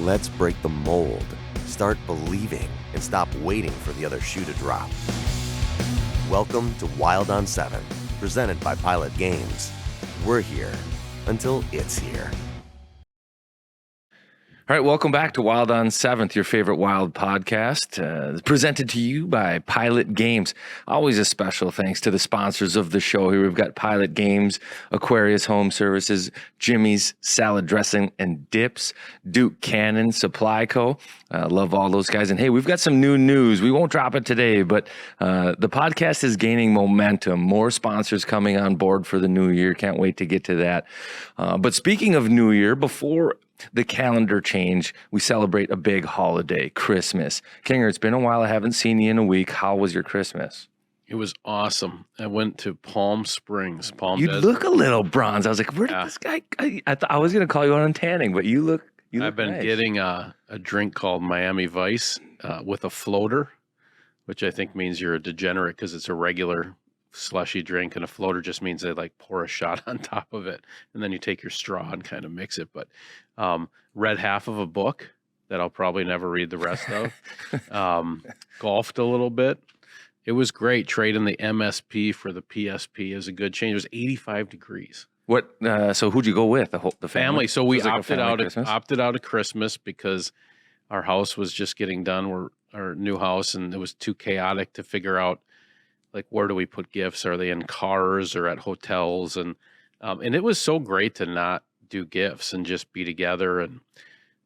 Let's break the mold. Start believing and stop waiting for the other shoe to drop. Welcome to Wild on 7, presented by Pilot Games. We're here until it's here. All right, welcome back to Wild on 7th, your favorite Wild podcast, presented to you by Pilot Games. Always a special thanks to the sponsors of the show here. We've got Pilot Games, Aquarius Home Services, Jimmy's Salad Dressing and Dips, Duke Cannon Supply Co. Love all those guys. And hey, we've got some new news. We won't drop it today, but the podcast is gaining momentum. More sponsors coming on board for the new year. Can't wait to get to that. But speaking of new year, before the calendar change, we celebrate a big holiday, Christmas. Kinger, it's been a while. I haven't seen you in a week. How was your Christmas? It was awesome. I went to Palm Springs. You look a little bronze. I was like, where did this guy? I thought I was going to call you out on tanning, but you look I've been nice. getting a drink called Miami Vice with a floater, which I think means you're a degenerate because it's a regular slushy drink, and a floater just means they like pour a shot on top of it, and then you take your straw and kind of mix it. But read half of a book that I'll probably never read the rest of. Golfed a little bit. It was great. Trading the MSP for the PSP is a good change. It was 85 degrees. What? So who'd you go with? The family? So we like opted out of Christmas because our house was just getting done. Our new house, and it was too chaotic to figure out, like, where do we put gifts? Are they in cars or at hotels? And it was so great to not do gifts and just be together. And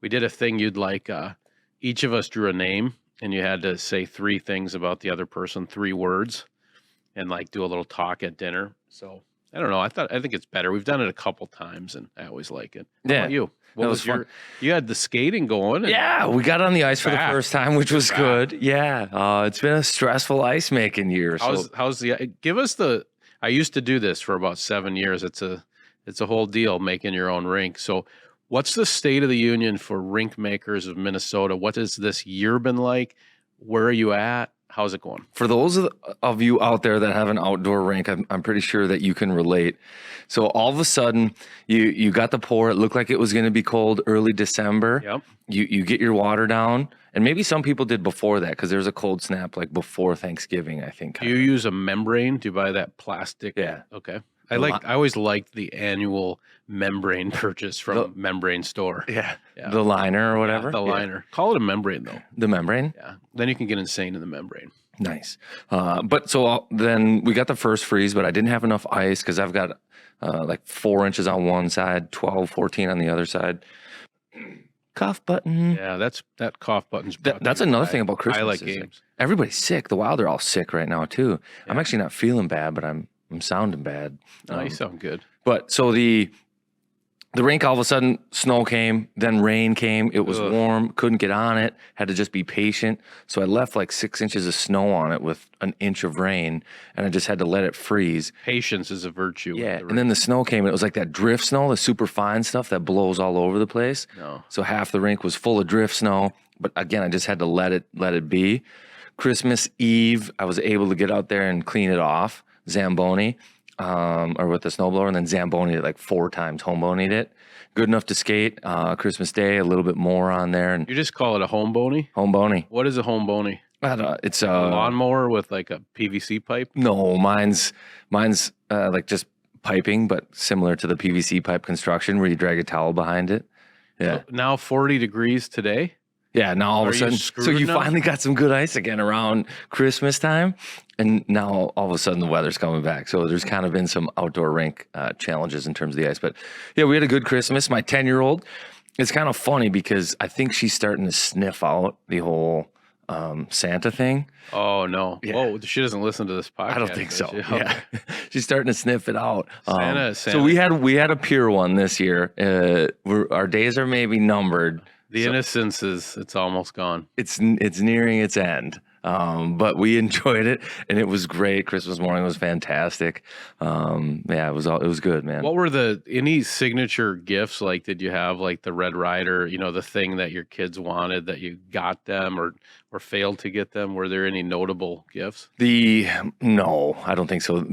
we did a thing you'd like. Each of us drew a name, and you had to say 3 things about the other person, 3 words, and like do a little talk at dinner. So I don't know. I think it's better. We've done it a couple times, and I always like it. How about you? What was fun. You had the skating going. Yeah, we got on the ice for the first time, which was good. Yeah, it's been a stressful ice making year. How's the? Give us the. I used to do this for about 7 years. It's a whole deal making your own rink. So, what's the state of the union for rink makers of Minnesota? What has this year been like? Where are you at? How's it going? For those of you out there that have an outdoor rink, I'm pretty sure that you can relate. So all of a sudden, you got the pour. It looked like it was going to be cold early December. Yep. You get your water down, and maybe some people did before that because there's a cold snap like before Thanksgiving, I think. Do you use a membrane? Do you buy that plastic? Yeah. Okay. I always liked the annual membrane purchase from Membrane Store. Yeah. The liner or whatever. Yeah, the liner. Call it a membrane though. The membrane? Yeah. Then you can get insane in the membrane. Nice. But so then we got the first freeze, but I didn't have enough ice because I've got like 4 inches on one side, 12, 14 on the other side. Cough button. Yeah, that cough button's that's another thing about Christmas. Pilot Games. Like, everybody's sick. The Wild are all sick right now too. Yeah. I'm actually not feeling bad, but I'm sounding bad. No, you sound good. But so the rink, all of a sudden, snow came, then rain came. It was warm, couldn't get on it, had to just be patient. So I left like 6 inches of snow on it with an inch of rain, and I just had to let it freeze. Patience is a virtue. Yeah, and then the snow came, and it was like that drift snow, the super fine stuff that blows all over the place. No. So half the rink was full of drift snow, but again, I just had to let it be. Christmas Eve, I was able to get out there and clean it off, Zamboni. Or with the snowblower, and then Zambonied it like 4 times, homebonied it. Good enough to skate. Christmas Day, a little bit more on there. And you just call it a home bony? Home bony. What is a home bony? It's a lawnmower with like a PVC pipe? No, mine's like just piping, but similar to the PVC pipe construction where you drag a towel behind it. Yeah. So now 40 degrees today? Yeah, now all of a sudden, so you finally got some good ice again around Christmas time, and now all of a sudden the weather's coming back. So there's kind of been some outdoor rink challenges in terms of the ice. But yeah, we had a good Christmas. My 10-year-old, it's kind of funny because I think she's starting to sniff out the whole Santa thing. Oh, no. Yeah. Oh, she doesn't listen to this podcast. I don't think so. She? Yeah. She's starting to sniff it out. Santa. So we had a pure one this year. Our days are maybe numbered. The innocence it's almost gone. It's nearing its end. But we enjoyed it, and it was great. Christmas morning was fantastic. Yeah, it was good, man. What were any signature gifts? Like, did you have like the Red Ryder, the thing that your kids wanted that you got them, or or failed to get them? Were there any notable gifts? No, I don't think so.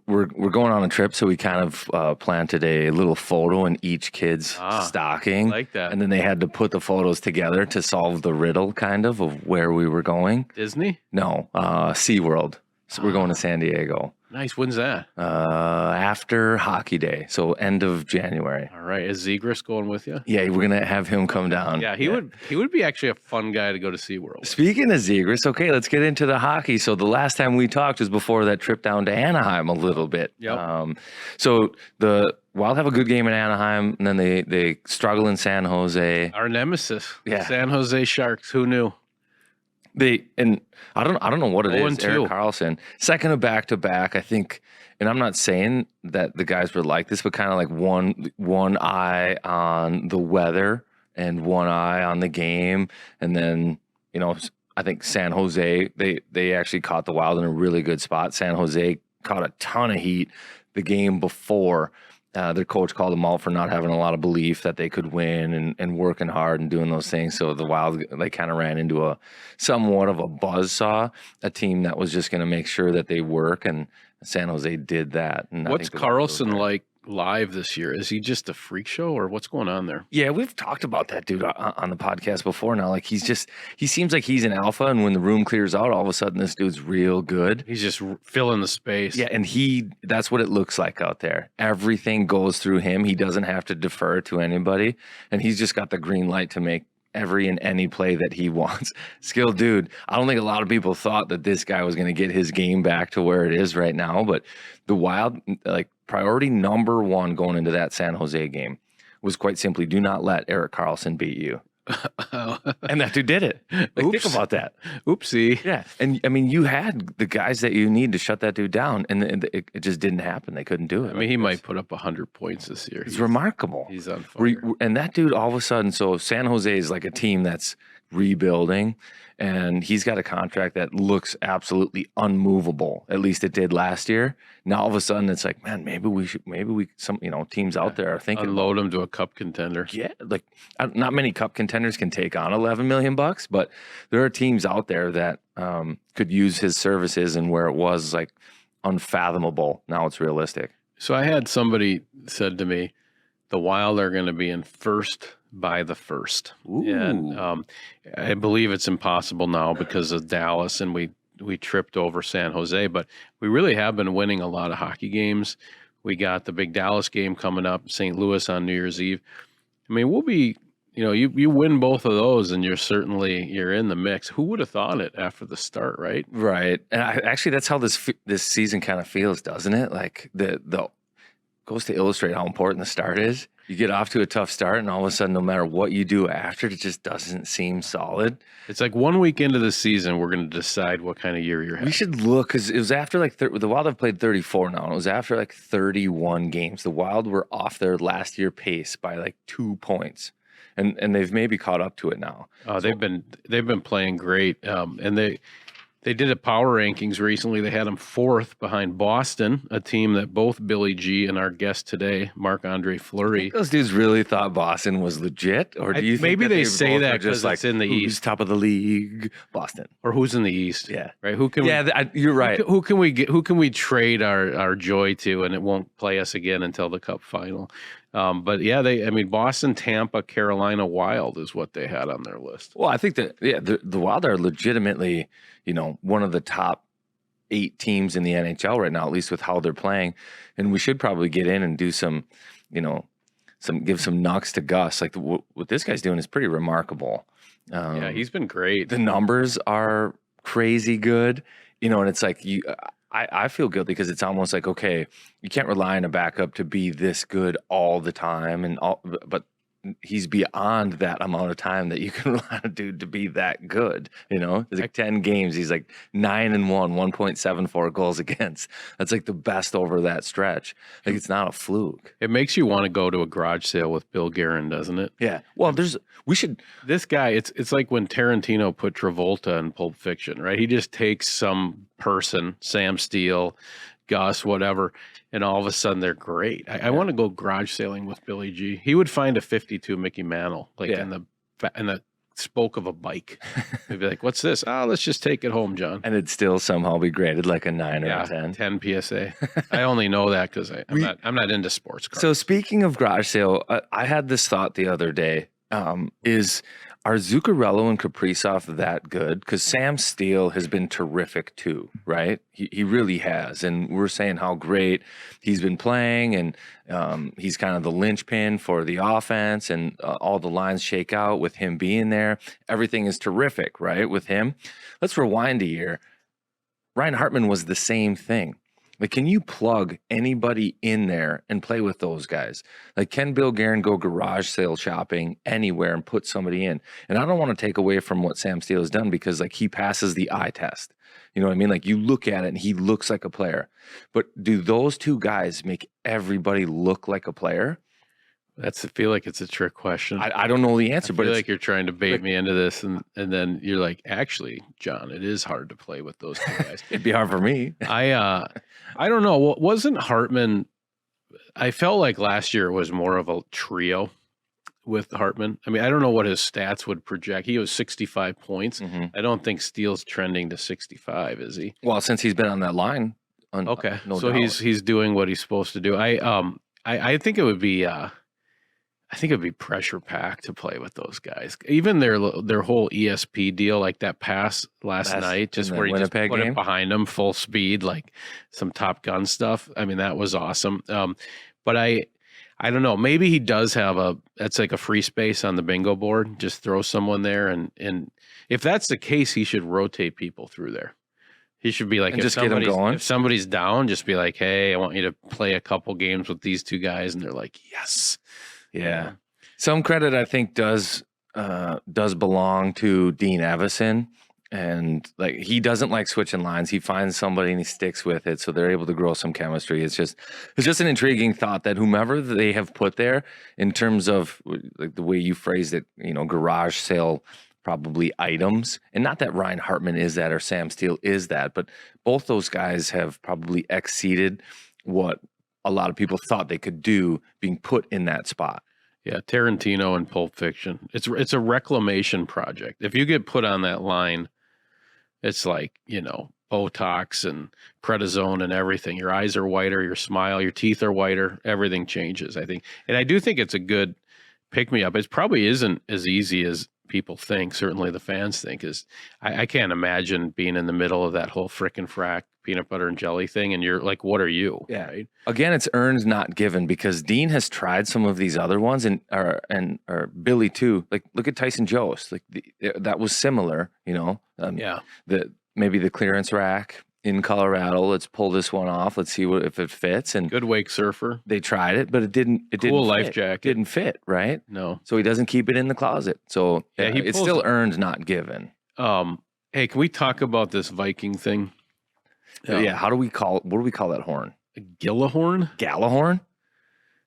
We're going on a trip, so we kind of planted a little photo in each kid's stocking, like that. and then they had to put the photos together to solve the riddle, kind of where we were going. Disney? No, SeaWorld. So we're going to San Diego. Nice. When's that? After Hockey Day, so end of January. All right. Is Zegras going with you? Yeah, we're gonna have him come down. Yeah, he would be actually a fun guy to go to SeaWorld. Speaking of Zegras, okay, let's get into the hockey. So the last time we talked was before that trip down to Anaheim a little bit. Yep. So the Wild have a good game in Anaheim, and then they struggle in San Jose. Our nemesis. Yeah. San Jose Sharks. Who knew? And I don't know what it is. 0-2. Erik Karlsson, second of back-to-back, I think. And I'm not saying that the guys were like this, but kind of like one eye on the weather and one eye on the game. And then, I think San Jose, they actually caught the Wild in a really good spot. San Jose caught a ton of heat the game before. Their coach called them out for not having a lot of belief that they could win and working hard and doing those things. So the Wild, they kind of ran into a somewhat of a buzzsaw, a team that was just going to make sure that they work, and San Jose did that. And what's Karlsson like live this year? Is he just a freak show, or what's going on there? Yeah, we've talked about that dude on the podcast before now. Like he seems like he's an alpha, and when the room clears out, all of a sudden this dude's real good. He's just filling the space. Yeah, and that's what it looks like out there. Everything goes through him. He doesn't have to defer to anybody, and he's just got the green light to make every and any play that he wants. Skilled dude. I don't think a lot of people thought that this guy was going to get his game back to where it is right now, but the Wild, like, priority number one going into that San Jose game was quite simply, do not let Erik Karlsson beat you. And that dude did it. Like, think about that. Oopsie. Yeah. And I mean, you had the guys that you need to shut that dude down, and it just didn't happen. They couldn't do it. I mean, he might put up 100 points this year. It's remarkable. He's on fire. And that dude, all of a sudden, so San Jose is like a team that's rebuilding, and he's got a contract that looks absolutely unmovable. At least it did last year. Now all of a sudden it's like, man, maybe some teams out there are thinking unload him to a cup contender. Yeah, like not many cup contenders can take on $11 million, but there are teams out there that could use his services, and where it was like unfathomable, now it's realistic. So I had somebody said to me, the Wild are going to be in first by the first. Ooh. And I believe it's impossible now because of Dallas, and we tripped over San Jose, but we really have been winning a lot of hockey games. We got the big Dallas game coming up, St. Louis on New Year's Eve. I mean, we'll be, you win both of those, and you're in the mix. Who would have thought it after the start, right? Right. And actually, that's how this season kind of feels, doesn't it? Like the goes to illustrate how important the start is. You get off to a tough start, and all of a sudden, no matter what you do after, it just doesn't seem solid. It's like 1 week into the season, we're going to decide what kind of year you're having. We should look, because it was after like the Wild have played 34 now, and it was after like 31 games. The Wild were off their last year pace by like 2 points, and they've maybe caught up to it now. They've been playing great, and they did a power rankings recently. They had them fourth behind Boston, a team that both Billy G and our guest today, Marc-Andre Fleury. Those dudes really thought Boston was legit, or do you think maybe they say that just like, it's in the who's East, top of the league? Boston, or who's in the East? Yeah, right. Who can? Yeah, you're right. Who can we get? Who can we trade our joy to, and it won't play us again until the Cup final? But yeah, Boston, Tampa, Carolina, Wild is what they had on their list. Well, I think that the Wild are legitimately, one of the top 8 teams in the NHL right now, at least with how they're playing. And we should probably get in and do some give some knocks to Gus. Like what this guy's doing is pretty remarkable. Yeah, he's been great. The numbers are crazy good, and it's like I feel guilty because it's almost like, okay, you can't rely on a backup to be this good all the time, but he's beyond that amount of time that you can rely on a dude to be that good. It's like 10 games. He's like 9-1, 1.74 goals against. That's like the best over that stretch. Like, it's not a fluke. It makes you want to go to a garage sale with Bill Guerin, doesn't it? Yeah. Well, this guy, it's like when Tarantino put Travolta in Pulp Fiction, right? He just takes some person, Sam Steele, Gus, whatever, and all of a sudden they're great. I want to go garage sailing with Billy G. He would find a 52 Mickey Mantle, in the spoke of a bike. They'd be like, "What's this? Oh, let's just take it home, John." And it'd still somehow be graded like a 9 or a 10. 10 PSA. I only know that because I'm not into sports cars. So speaking of garage sale, I had this thought the other day. Are Zuccarello and Kaprizov that good? Because Sam Steele has been terrific too, right? He really has. And we're saying how great he's been playing, and he's kind of the linchpin for the offense, and all the lines shake out with him being there. Everything is terrific, right, with him. Let's rewind a year. Ryan Hartman was the same thing. Like, can you plug anybody in there and play with those guys? Like, can Bill Guerin go garage sale shopping anywhere and put somebody in? And I don't want to take away from what Sam Steele has done, because like he passes the eye test. You know what I mean? Like, you look at it and he looks like a player. But do those two guys make everybody look like a player? I feel like it's a trick question. I don't know the answer, I but feel it's like you're trying to bait me into this, and then you're like, actually, John, it is hard to play with those two guys. it'd be hard for me. I don't know. Wasn't Hartman? I felt like last year was more of a trio with Hartman. I mean, I don't know what his stats would project. He was 65 points. I don't think Steele's trending to 65, is he? Well, since he's been on that line. Okay, no so doubt. he's doing what he's supposed to do. I think it would be. I think it'd be pressure packed to play with those guys. Even their whole ESP deal, like that pass last night, just where he just put it behind him full speed, like some Top Gun stuff. I mean, that was awesome. But I don't know. Maybe he does have that's like a free space on the bingo board. Just throw someone there, and if that's the case, he should rotate people through there. He should be like, just get him going. If somebody's down, just be like, hey, I want you to play a couple games with these two guys, and they're like, yes. Yeah. Some credit, I think, does belong to Dean Evison. And like, he doesn't like switching lines. He finds somebody and he sticks with it, so they're able to grow some chemistry. It's just an intriguing thought that whomever they have put there, in terms of like the way you phrased it, you know, garage sale probably items, and not that Ryan Hartman is that or Sam Steele is that, but both those guys have probably exceeded what a lot of people thought they could do being put in that spot. Yeah, Tarantino and Pulp Fiction. It's a reclamation project. If you get put on that line, it's like, you know, Botox and prednisone and everything. Your eyes are whiter, your smile, your teeth are whiter. Everything changes, I think. And I do think it's a good pick-me-up. It probably isn't as easy as people think, certainly the fans think. I can't imagine being in the middle of that whole frickin' frack peanut butter and jelly thing, and you're like, what are you? Yeah. Right? Again, it's earned, not given, because Dean has tried some of these other ones, and Billy too. Like, look at Tyson Jost. Like, that was similar, you know. Maybe the clearance rack in Colorado. Let's pull this one off. Let's see if it fits. And good wake surfer. They tried it, but it didn't. Cool life jacket. Didn't fit, right? No. So he doesn't keep it in the closet. So yeah, it's still earned, not given. Hey, can we talk about this Viking thing? Yeah. What do we call that horn? Gjallahorn? Gjallahorn?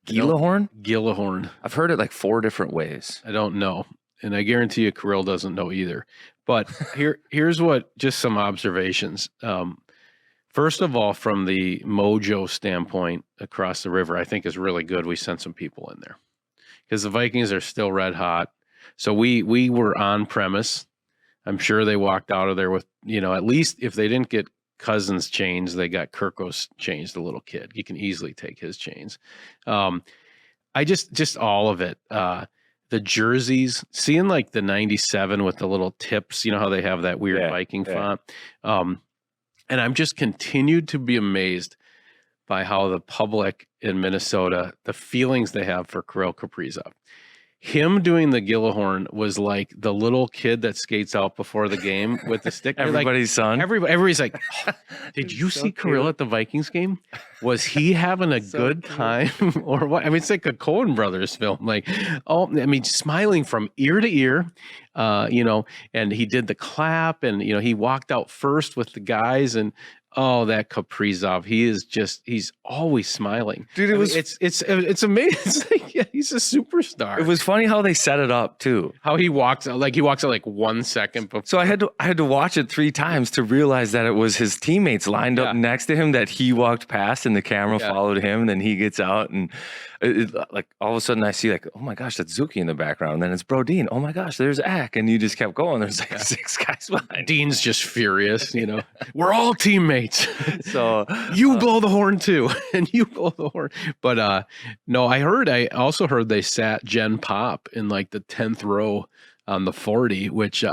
Gjallahorn? Gjallahorn. I've heard it like 4 different ways. I don't know. And I guarantee you Kirill doesn't know either. But here's just some observations. First of all, from the mojo standpoint across the river, I think is really good. We sent some people in there because the Vikings are still red hot. So we were on premise. I'm sure they walked out of there with, you know, at least if they didn't get Cousins chains, they got Kirkos chains, the little kid. You can easily take his chains. I just all of it. The jerseys, seeing like the 97 with the little tips, you know how they have that weird Viking font. And I'm just continued to be amazed by how the public in Minnesota, the feelings they have for Kirill Kaprizov. Him doing the Gjallahorn was like the little kid that skates out before the game with the stick. Everybody's son. Everybody's like, oh, did you see Kirill at the Vikings game? Was he having a good time or what? I mean, it's like a Coen Brothers film. Like, oh, I mean, smiling from ear to ear, you know, and he did the clap and, you know, he walked out first with the guys and Oh, that Kaprizov. He's always smiling. Dude, it's amazing. It's like, yeah, he's a superstar. It was funny how they set it up too. How he walks out, he walks out like 1 second before. So I had to watch it 3 times to realize that it was his teammates lined up next to him that he walked past and the camera followed him. And then he gets out and like all of a sudden I see like, oh my gosh, that's Zuki in the background. And then it's Brodin. Oh my gosh, there's Ack. And you just kept going. There's like 6 guys behind. Dean's just furious, We're all teammates. So you blow the horn too. And you blow the horn. But no, I also heard they sat Jen Pop in like the 10th row on the 40, which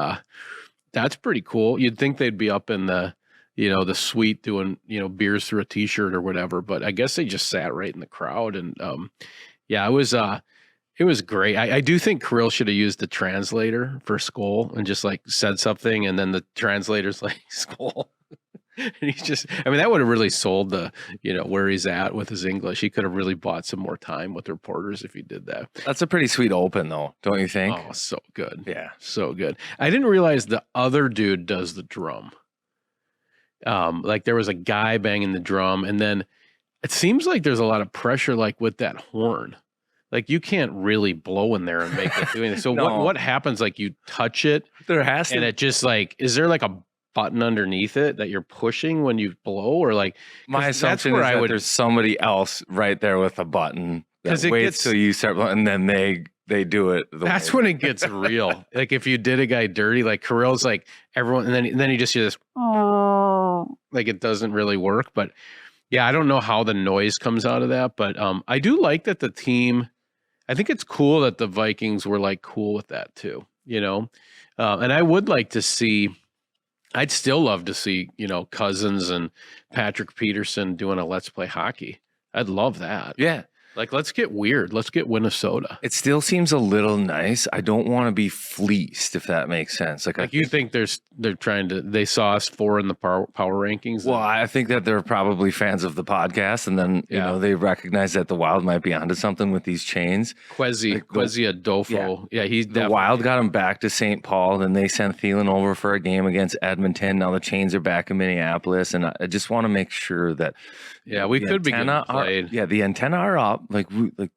that's pretty cool. You'd think they'd be up in the the suite doing beers through a t-shirt or whatever, but I guess they just sat right in the crowd. And it was great. I do think Kirill should have used the translator for Skol and just like said something, and then the translator's like Skol. And he's just, that would have really sold the, where he's at with his English. He could have really bought some more time with reporters if he did that. That's a pretty sweet open though, don't you think? Oh, so good. Yeah. So good. I didn't realize the other dude does the drum. Like there was a guy banging the drum, and then it seems like there's a lot of pressure like with that horn. Like you can't really blow in there and make it doing it. So No. what happens? Like you touch it There has to and it just like, is there like a button underneath it that you're pushing when you blow, or like my assumption is that there's somebody else right there with a button that waits till you start blowing, and then they do it. That's when it gets real. Like if you did a guy dirty, like Kirill's like everyone, and then you just hear this, like it doesn't really work. But yeah, I don't know how the noise comes out of that, but I do like that the team. I think it's cool that the Vikings were like cool with that too, and I would like to see. I'd still love to see, Cousins and Patrick Peterson doing a Let's Play Hockey. I'd love that. Yeah. Like, let's get weird. Let's get Minnesota. It still seems a little nice. I don't want to be fleeced, if that makes sense. Like you think they saw us 4 in the power rankings? Well, I think that they're probably fans of the podcast, and then you know they recognize that the Wild might be onto something with these chains. Kwesi Adolfo. Yeah, he's the Wild got him back to St. Paul. Then they sent Thielen over for a game against Edmonton. Now the chains are back in Minneapolis, and I just want to make sure that we could be getting played. The antenna are up. We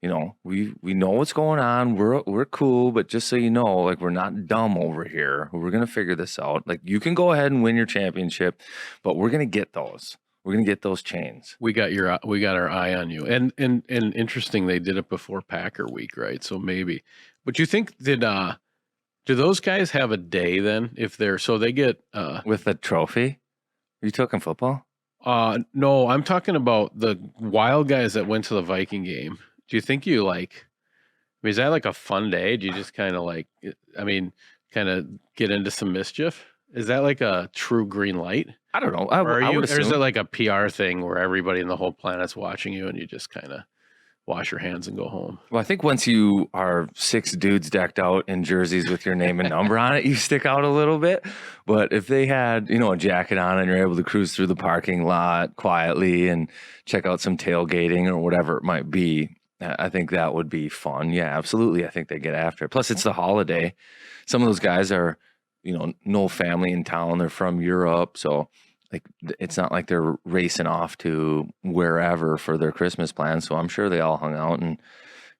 know what's going on. We're cool, but just so you know, like we're not dumb over here. We're gonna figure this out. Like you can go ahead and win your championship, but we're gonna get those. We're gonna get those chains. We got our eye on you. And interesting, they did it before Packer week, right? So maybe. But you think do those guys have a day then if they're so they get with a trophy? Are you talking football? No, I'm talking about the Wild guys that went to the Viking game. Do you think is that like a fun day? Do you just kind of kind of get into some mischief? Is that like a true green light? I don't know. Or is it like a PR thing where everybody in the whole planet's watching you and you just kind of wash your hands and go home? Well, I think once you are 6 dudes decked out in jerseys with your name and number on it, you stick out a little bit. But if they had, a jacket on and you're able to cruise through the parking lot quietly and check out some tailgating or whatever it might be, I think that would be fun. Yeah, absolutely. I think they get after it. Plus, it's the holiday. Some of those guys are, no family in town. They're from Europe. So, it's not like they're racing off to wherever for their Christmas plans. So I'm sure they all hung out and,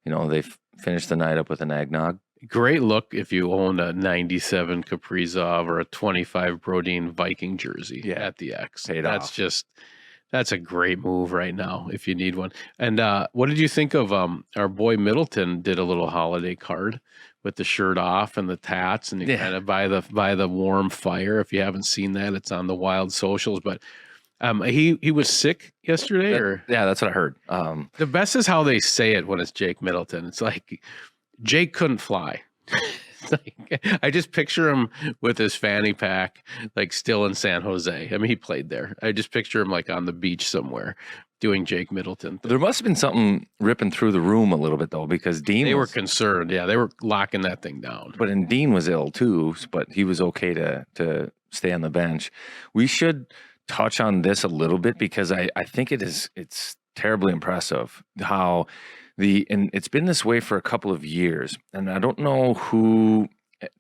they finished the night up with an eggnog. Great look if you own a 97 Kaprizov or a 25 Brodin Viking jersey at the X. That's a great move right now if you need one. And what did you think of our boy Middleton did a little holiday card with the shirt off and the tats, and you kind of by the warm fire. If you haven't seen that, it's on the Wild socials. But he was sick yesterday, that's what I heard. The best is how they say it when it's Jake Middleton. It's like Jake couldn't fly. I just picture him with his fanny pack, still in San Jose. I mean, he played there. I just picture him on the beach somewhere doing Jake Middleton. There must have been something ripping through the room a little bit though, because Dean were concerned. Yeah, they were locking that thing down. But Dean was ill too, but he was okay to stay on the bench. We should touch on this a little bit because I think it's terribly impressive how and it's been this way for a couple of years, and I don't know who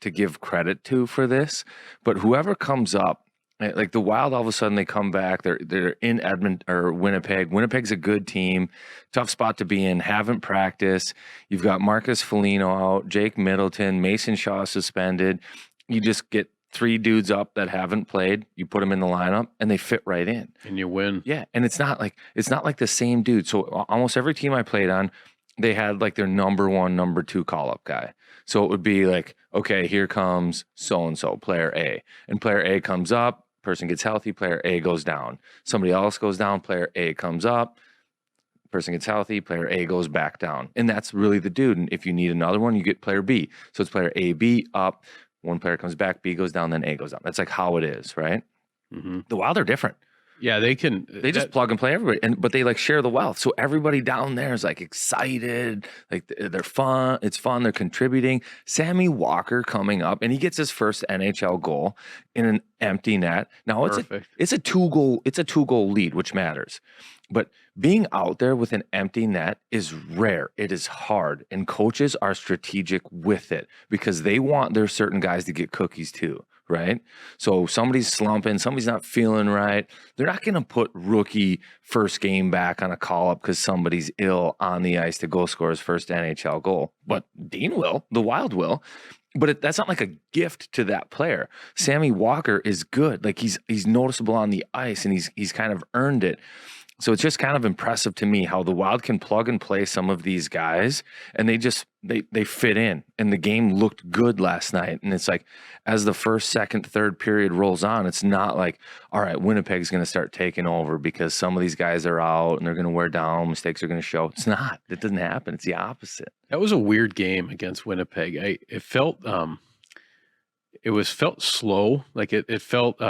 to give credit to for this, but whoever comes up Like the Wild, all of a sudden they come back. They're in Edmonton or Winnipeg. Winnipeg's a good team, tough spot to be in. Haven't practiced. You've got Marcus Foligno out, Jake Middleton, Mason Shaw suspended. You just get 3 dudes up that haven't played. You put them in the lineup, and they fit right in, and you win. Yeah, and it's not like the same dude. So almost every team I played on, they had like their number 1, number 2 call up guy. So it would be like, okay, here comes so and so, player A, and player A comes up. Person gets healthy, player A goes down. Somebody else goes down, player A comes up. Person gets healthy, player A goes back down. And that's really the dude. And if you need another one, you get player B. So it's player A, B up. One player comes back, B goes down, then A goes down. That's like how it is, right? Mm-hmm. The Wild are different. Yeah, they can. They just plug and play everybody, but they like share the wealth. So everybody down there is like excited, like they're fun. It's fun. They're contributing. Sammy Walker coming up, and he gets his first NHL goal in an empty net. Now it's a 2-goal lead, which matters. But being out there with an empty net is rare. It is hard, and coaches are strategic with it because they want their certain guys to get cookies too. Right? So somebody's slumping, somebody's not feeling right. They're not going to put rookie first game back on a call up because somebody's ill on the ice to go score his first NHL goal. But Dean will, the Wild will. But that's not like a gift to that player. Sammy Walker is good. Like he's noticeable on the ice, and he's kind of earned it. So it's just kind of impressive to me how the Wild can plug and play some of these guys, and they fit in. And the game looked good last night. And it's like, as the first, second, third period rolls on, it's not like, all right, Winnipeg's going to start taking over because some of these guys are out and they're going to wear down. Mistakes are going to show. It's not. It doesn't happen. It's the opposite. That was a weird game against Winnipeg. It felt slow. Like it felt.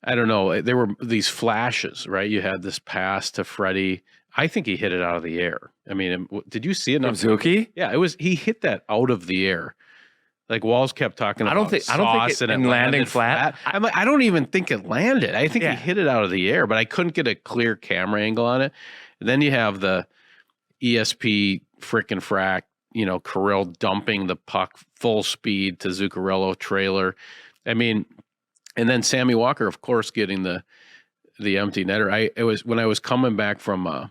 I don't know. There were these flashes, right? You had this pass to Freddie. I think he hit it out of the air. I mean, did you see it? From Zuki? Yeah, it was. He hit that out of the air. Like Walls kept talking about. I don't think it landing flat. I'm like, I don't even think it landed. I think he hit it out of the air, but I couldn't get a clear camera angle on it. And then you have the ESP frickin' frack. Kirill dumping the puck full speed to Zuccarello trailer. I mean. And then Sammy Walker, of course, getting the empty netter. It was when I was coming back from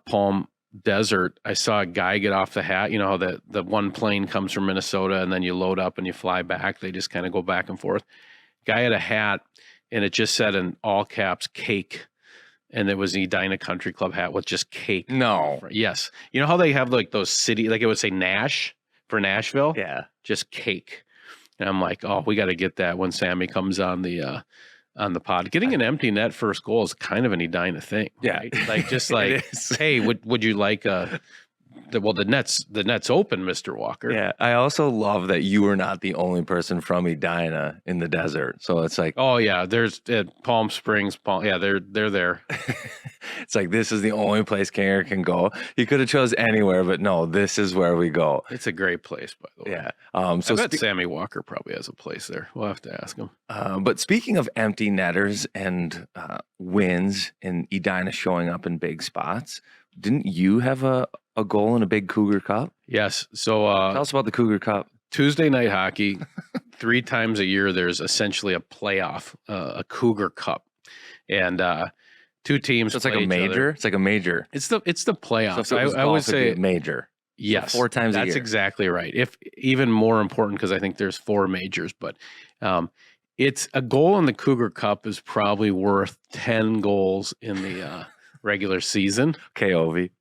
Palm Desert, I saw a guy get off the hat. You know how the one plane comes from Minnesota and then you load up and you fly back. They just kind of go back and forth. Guy had a hat and it just said in all caps, cake. And it was an Edina Country Club hat with just cake. No. Yes. You know how they have like those city, like it would say Nash for Nashville? Yeah. Just cake. And I'm like, oh, we got to get that when Sammy comes on the pod. Getting an empty net first goal is kind of an Edina thing. Yeah. Right? Like just like, hey, would you like the net's open, Mr. Walker. Yeah. I also love that you were not the only person from Edina in the desert. So it's like, oh yeah, there's Palm Springs, they're there. It's like, this is the only place Kinger can go. He could have chose anywhere, but no, this is where we go. It's a great place, by the way. Yeah. So I bet Sammy Walker probably has a place there. We'll have to ask him. But speaking of empty netters and wins and Edina showing up in big spots, didn't you have a goal in a big Cougar Cup? Yes. So tell us about the Cougar Cup. Tuesday night hockey. 3 times a year, there's essentially a playoff, a Cougar Cup, and 2 teams. So it's like a major. It's like a major. It's the playoffs. So I would say a major. Yes, so 4 times a year. That's exactly right. If even more important, because I think there's 4 majors, but it's a goal in the Cougar Cup is probably worth 10 goals in the regular season. KOV.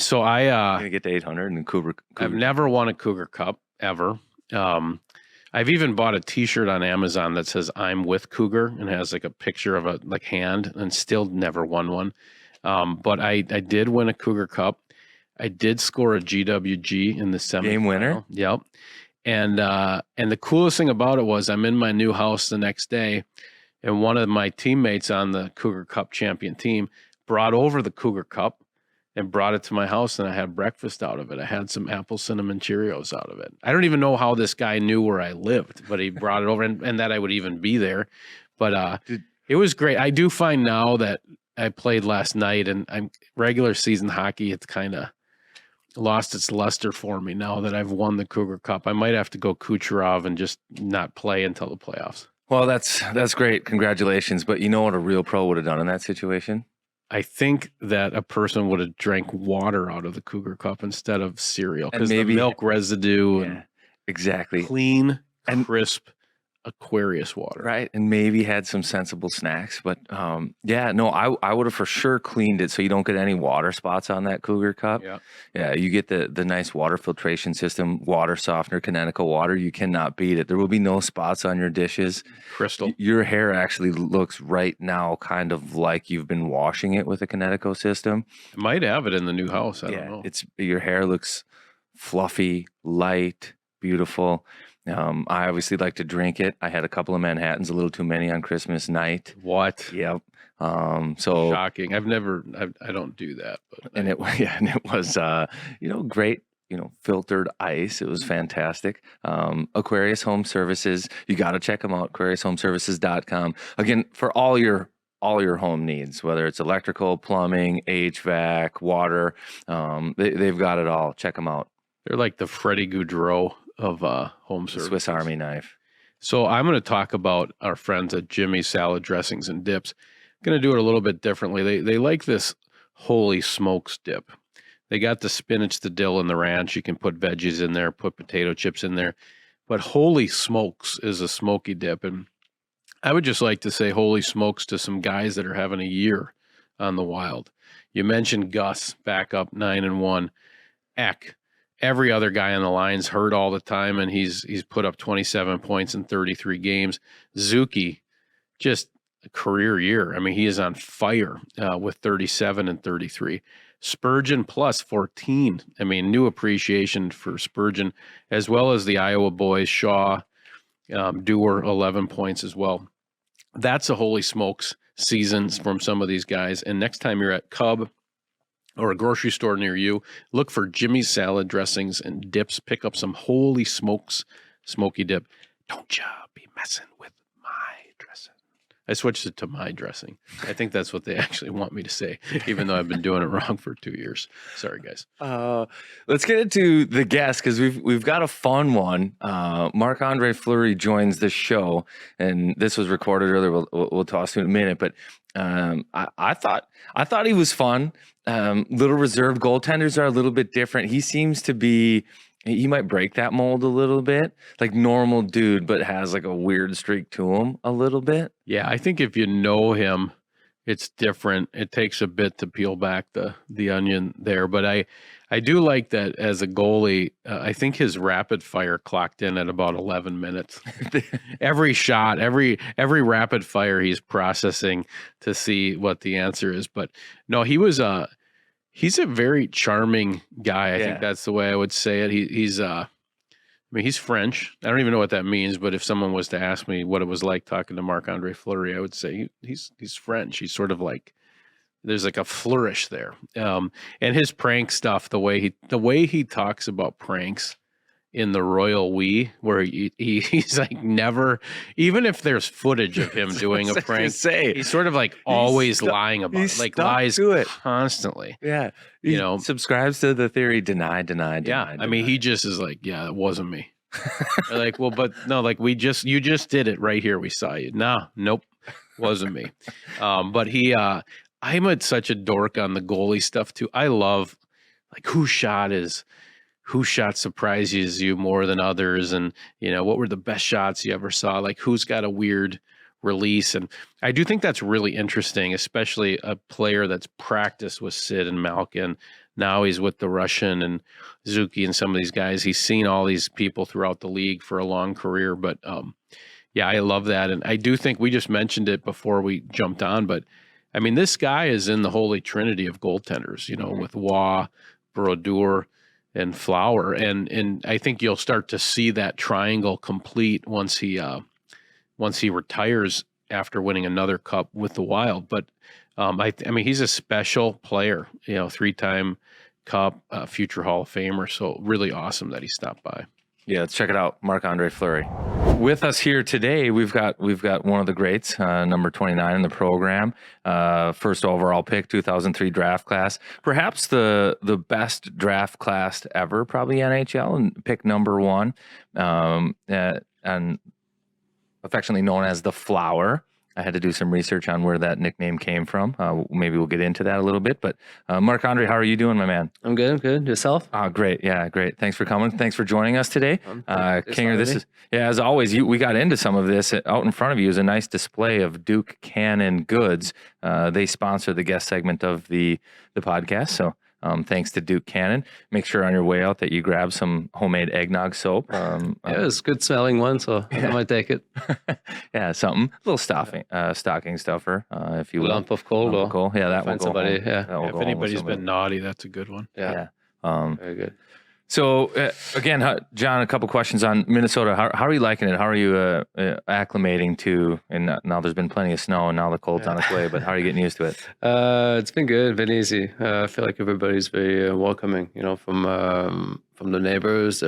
So I gonna get to 800 in Cougar. I've never won a Cougar Cup ever. I've even bought a T-shirt on Amazon that says "I'm with Cougar" and has like a picture of a hand, and still never won one. But I did win a Cougar Cup. I did score a GWG in the semifinal. Game winner. Yep. And the coolest thing about it was I'm in my new house the next day, and one of my teammates on the Cougar Cup champion team brought over the Cougar Cup and brought it to my house, and I had breakfast out of it. I had some apple cinnamon Cheerios out of it. I don't even know how this guy knew where I lived, but he brought it over and that I would even be there. But it was great. I do find now that I played last night and I'm regular season hockey, it's kind of lost its luster for me now that I've won the Cougar Cup. I might have to go Kucherov and just not play until the playoffs. Well, that's great. Congratulations. But you know what a real pro would have done in that situation? I think that a person would have drank water out of the Cougar Cup instead of cereal, And because the maybe- milk residue Yeah, exactly. and clean, And- crisp Aquarius water. Right. And maybe had some sensible snacks. But yeah, no, I would have for sure cleaned it so you don't get any water spots on that Cougar Cup. Yeah. Yeah, you get the nice water filtration system, water softener, Connecticut water. You cannot beat it. There will be no spots on your dishes. Crystal. Your hair actually looks right now kind of like you've been washing it with a Connecticut system. I might have it in the new house. I don't know. It's your hair looks fluffy, light, beautiful. I obviously like to drink it. I had a couple of Manhattans, a little too many on Christmas night. What? Yep. So Shocking. I don't do that. But and it was great. Filtered ice. It was fantastic. Aquarius Home Services. You got to check them out. AquariusHomeservices.com. Again, for all your home needs, whether it's electrical, plumbing, HVAC, water, they've got it all. Check them out. they're like the Freddie Goudreau of home The services. Swiss Army knife. So I'm going to talk about our friends at Jimmy's Salad Dressings and Dips. Going to do it a little bit differently. They like this Holy Smokes dip. They got the spinach, the dill, and the ranch. You can put veggies in there, put potato chips in there. But Holy Smokes is a smoky dip. And I would just like to say Holy Smokes to some guys that are having a year on the Wild. You mentioned Gus, back up 9-1. Eck, every other guy on the line's hurt all the time, and he's put up 27 points in 33 games. Zuki, just a career year. I mean, he is on fire with 37 and 33. Spurgeon plus 14. I mean, new appreciation for Spurgeon, as well as the Iowa boys. Shaw, Dewar, 11 points as well. That's a Holy Smokes seasons from some of these guys. And next time you're at Cub or a grocery store near you, look for Jimmy's Salad Dressings and Dips. Pick up some Holy Smokes smoky dip. Don't ya be messing with my dressing. I switched it to my dressing. I think that's what they actually want me to say, even though I've been doing it wrong for 2 years. Sorry, guys. Let's get into the guest, because we've got a fun one. Marc-Andre Fleury joins the show, and this was recorded earlier. We'll toss to in a minute, but I thought he was fun. Little reserved. Goaltenders are a little bit different. He seems to be. He might break that mold a little bit, like normal dude, but has like a weird streak to him a little bit. Yeah, I think if you know him, it's different. It takes a bit to peel back the onion there, but I do like that as a goalie. I think his rapid fire clocked in at about 11 minutes. Every shot, every rapid fire, he's processing to see what the answer is. But no, he's a very charming guy. I think that's the way I would say it. He's French. I don't even know what that means, but if someone was to ask me what it was like talking to Marc-Andre Fleury, I would say he's French. He's sort of like, there's like a flourish there. And his prank stuff, the way he talks about pranks in the Royal We, where he's like never, even if there's footage of him doing a prank, he's sort of like always lying about it, like lies to it constantly. Yeah. He subscribes to the theory, deny. Yeah. I mean, he just is like, yeah, it wasn't me. Like, well, but no, like you just did it right here. We saw you. Nope. Wasn't me. But I'm such a dork on the goalie stuff too. I love like who shot surprises you more than others, and what were the best shots you ever saw, like who's got a weird release. And I do think that's really interesting, especially a player that's practiced with Sid and Malkin. Now he's with the Russian and Zuki and some of these guys. He's seen all these people throughout the league for a long career, but yeah, I love that. And I do think we just mentioned it before we jumped on, but I mean, this guy is in the holy trinity of goaltenders, with Waugh, Brodeur, and Flower, and I think you'll start to see that triangle complete once he retires after winning another cup with the Wild. But I mean, he's a special player, 3-time cup, future Hall of Famer. So really awesome that he stopped by. Yeah, let's check it out. Marc-Andre Fleury. With us here today, we've got one of the greats, number 29 in the program, first overall pick, 2003 draft class, perhaps the best draft class ever, probably NHL, and pick number 1, and a affectionately known as the Flower. I had to do some research on where that nickname came from. Maybe we'll get into that a little bit. But Marc-Andre, how are you doing, my man? I'm good. I'm good. Yourself? Oh, great. Yeah, great. Thanks for coming. Thanks for joining us today. Kinger, this is, as always, we got into some of this. Out in front of you is a nice display of Duke Cannon goods. They sponsor the guest segment of the podcast. So thanks to Duke Cannon. Make sure on your way out that you grab some homemade eggnog soap. It's a good smelling one, so I might take it. Yeah, something. A little stocking stuffer, if you will. Lump of coal. Lump of coal. Yeah, that will Find go somebody. home. Yeah. That will If go home with anybody's somebody. been naughty, that's a good one. Yeah. Very good. So again, John, a couple questions on Minnesota. How are you liking it? How are you acclimating to? And now there's been plenty of snow, and now the cold's on its way. But how are you getting used to it? It's been good, been easy. I feel like everybody's very welcoming. from the neighbors,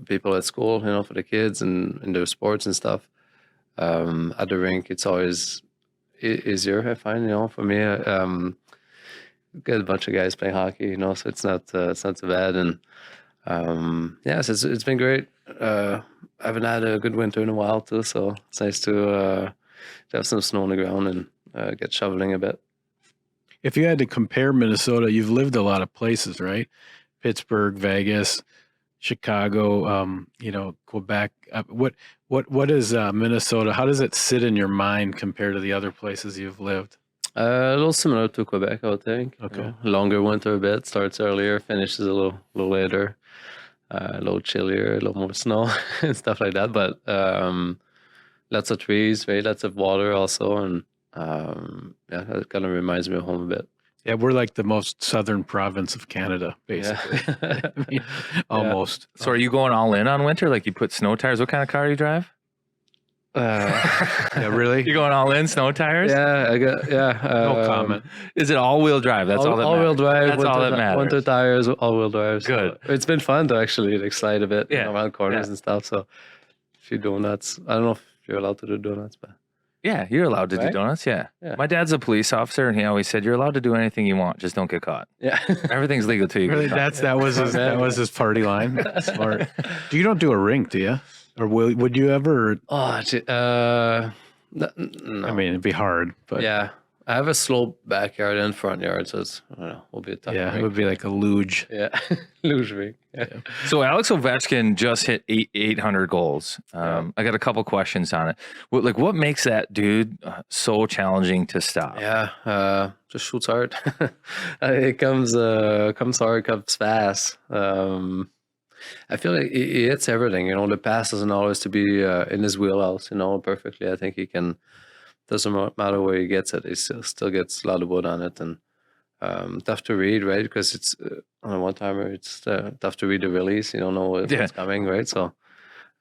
people at school. For the kids and in their sports and stuff. At the rink, it's always easier. I find. For me, got a bunch of guys playing hockey. So it's not too bad. And so it's been great. I haven't had a good winter in a while too, so it's nice to have some snow on the ground and get shoveling a bit. If you had to compare Minnesota, you've lived a lot of places, right? Pittsburgh, Vegas, Chicago, Quebec. What is Minnesota? How does it sit in your mind compared to the other places you've lived? A little similar to Quebec, I would think. Okay. Longer winter a bit, starts earlier, finishes a little later. A little chillier, a little more snow and stuff like that. But lots of trees, right? Lots of water also, and that kind of reminds me of home a bit. Yeah, we're like the most southern province of Canada, basically. Yeah. Almost. So are you going all in on winter? Like you put snow tires? What kind of car do you drive? Yeah, really? You going all in snow tires? No comment. Is it all-wheel drive? That's all that all-wheel matters. drive. That's all that matters. Winter tires, all-wheel drive. So Good. it's been fun to actually slide a bit around corners Yeah. and stuff. So a few donuts. I don't know if you're allowed to do donuts, but Yeah, you're allowed to do Right? donuts. Yeah. Yeah. My dad's a police officer, and he always said, "You're allowed to do anything you want, just don't get caught. yeah. Everything's legal till you Really, get caught." that was his party line. Smart. You don't do a rink, do you? Or would you ever? No. I mean, it'd be hard, but Yeah. I have a slope backyard and front yard, so it's, I don't know, will be a tough yeah, it rink. would be like a luge. Yeah. Luge rink. Yeah. So Alex Ovechkin just hit 800 goals. I got a couple questions on it. What makes that dude so challenging to stop? Yeah. Just shoots hard. It comes hard, comes fast. I feel like he hits everything. The pass doesn't always to be in his wheelhouse, perfectly. I think he can, doesn't matter where he gets it, he still gets a lot of wood on it. And tough to read, right? Because it's on a one-timer, it's tough to read the release. You don't know what's coming, right? So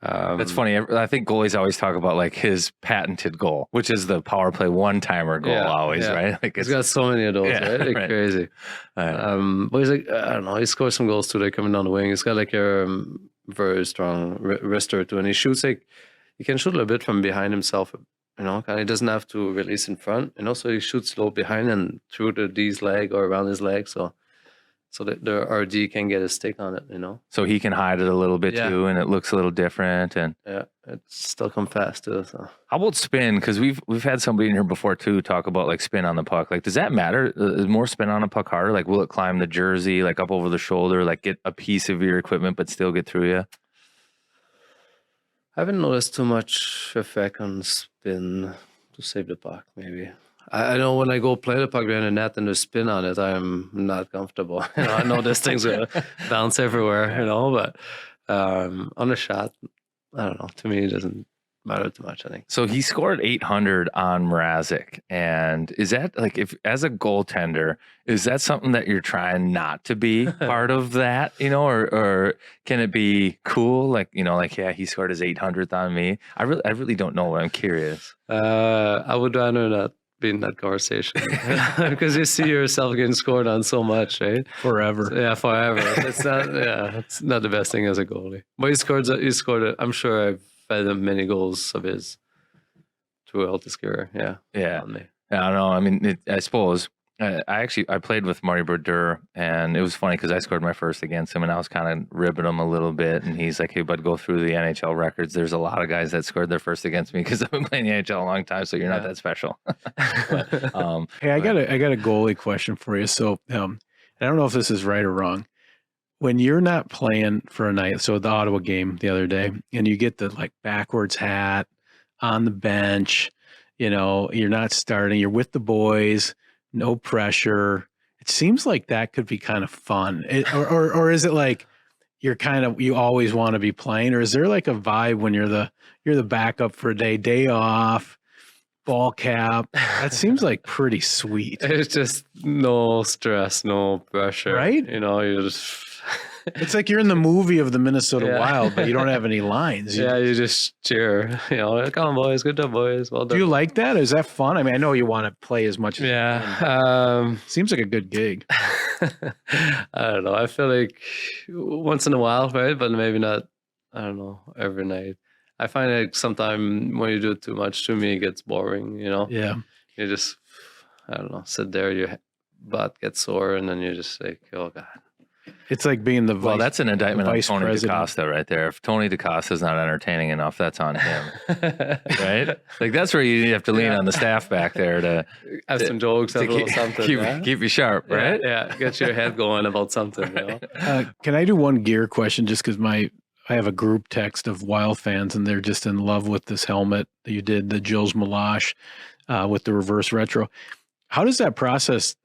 That's funny. I think goalies always talk about like his patented goal, which is the power play one-timer goal always, right? Like he's got so many of those, right? Like right. crazy. But he's like, I don't know, he scores some goals too, like coming down the wing. He's got like a very strong wrister too, and he shoots he can shoot a little bit from behind himself, kind of, he doesn't have to release in front, so he shoots low behind and through D's leg or around his leg, so that the RD can get a stick on it, So he can hide it a little bit too, and it looks a little different. And it still come fast too. So how about spin? Because we've had somebody in here before too talk about like spin on the puck. Like, does that matter? Is more spin on a puck harder? Like, will it climb the jersey, like up over the shoulder, like get a piece of your equipment but still get through you? I haven't noticed too much effect on spin to save the puck, maybe. I know when I go play the puck behind the net and there's spin on it, I'm not comfortable. I know this thing's going to bounce everywhere, but on a shot, I don't know. To me, it doesn't matter too much, I think. So he scored 800 on Mrazek. And is that like, if as a goaltender, is that something that you're trying not to be part of that, or can it be cool? Like, yeah, he scored his 800th on me. I really don't know. I'm curious. I would rather not be in that conversation because you see yourself getting scored on so much, right? Forever. Forever. It's not the best thing as a goalie. But he scored it. I'm sure I've had many goals of his throughout his career. Yeah. Yeah. On me. I don't know. I mean, I suppose I played with Marty Brodeur, and it was funny because I scored my first against him, and I was kind of ribbing him a little bit. And he's like, "Hey, bud, go through the NHL records. There's a lot of guys that scored their first against me because I've been playing the NHL a long time, so you're not that special." Hey, I got a goalie question for you. So, I don't know if this is right or wrong. When you're not playing for a night, so the Ottawa game the other day, and you get the like backwards hat on the bench, you're not starting, you're with the boys. No pressure. It seems like that could be kind of fun. Or is it like you always want to be playing, or is there like a vibe when you're the backup for a day off, ball cap? That seems like pretty sweet. It's just no stress, no pressure. Right? You just It's like you're in the movie of the Minnesota Wild, but you don't have any lines. You just cheer. Come on, boys. Good job, boys. Well done. Do you like that? Is that fun? I mean, I know you want to play as much as you can. Seems like a good gig. I don't know. I feel like once in a while, right? But maybe not, I don't know, every night. I find like sometimes when you do it too much, to me, it gets boring, Yeah. You just, I don't know, sit there, your butt gets sore, and then you're just like, oh, God. It's like being the Well, that's an indictment on vice Tony president. DaCosta right there. If Tony DaCosta's not entertaining enough, that's on him, right? Like that's where you have to lean on the staff back there to have some jokes, have a little something. keep you sharp, right? Yeah, get your head going about something. Can I do one gear question just because I have a group text of Wild fans and they're just in love with this helmet that you did, the Gilles Malache with the reverse retro. How does that process,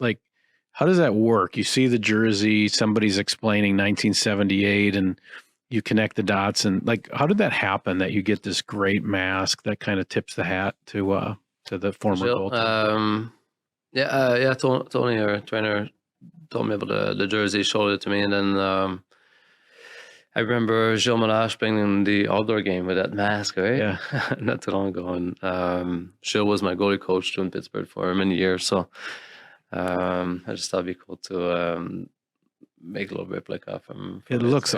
how does that work? You see the jersey, somebody's explaining 1978 and you connect the dots and how did that happen that you get this great mask that kind of tips the hat to the former goaltender? Tony, our trainer, told me about the jersey, showed it to me, and then I remember Gilles Malache bringing the outdoor game with that mask, right? Yeah. Not too long ago. And Gilles was my goalie coach in Pittsburgh for many years. So I just thought it'd be cool to make a little replica from it looks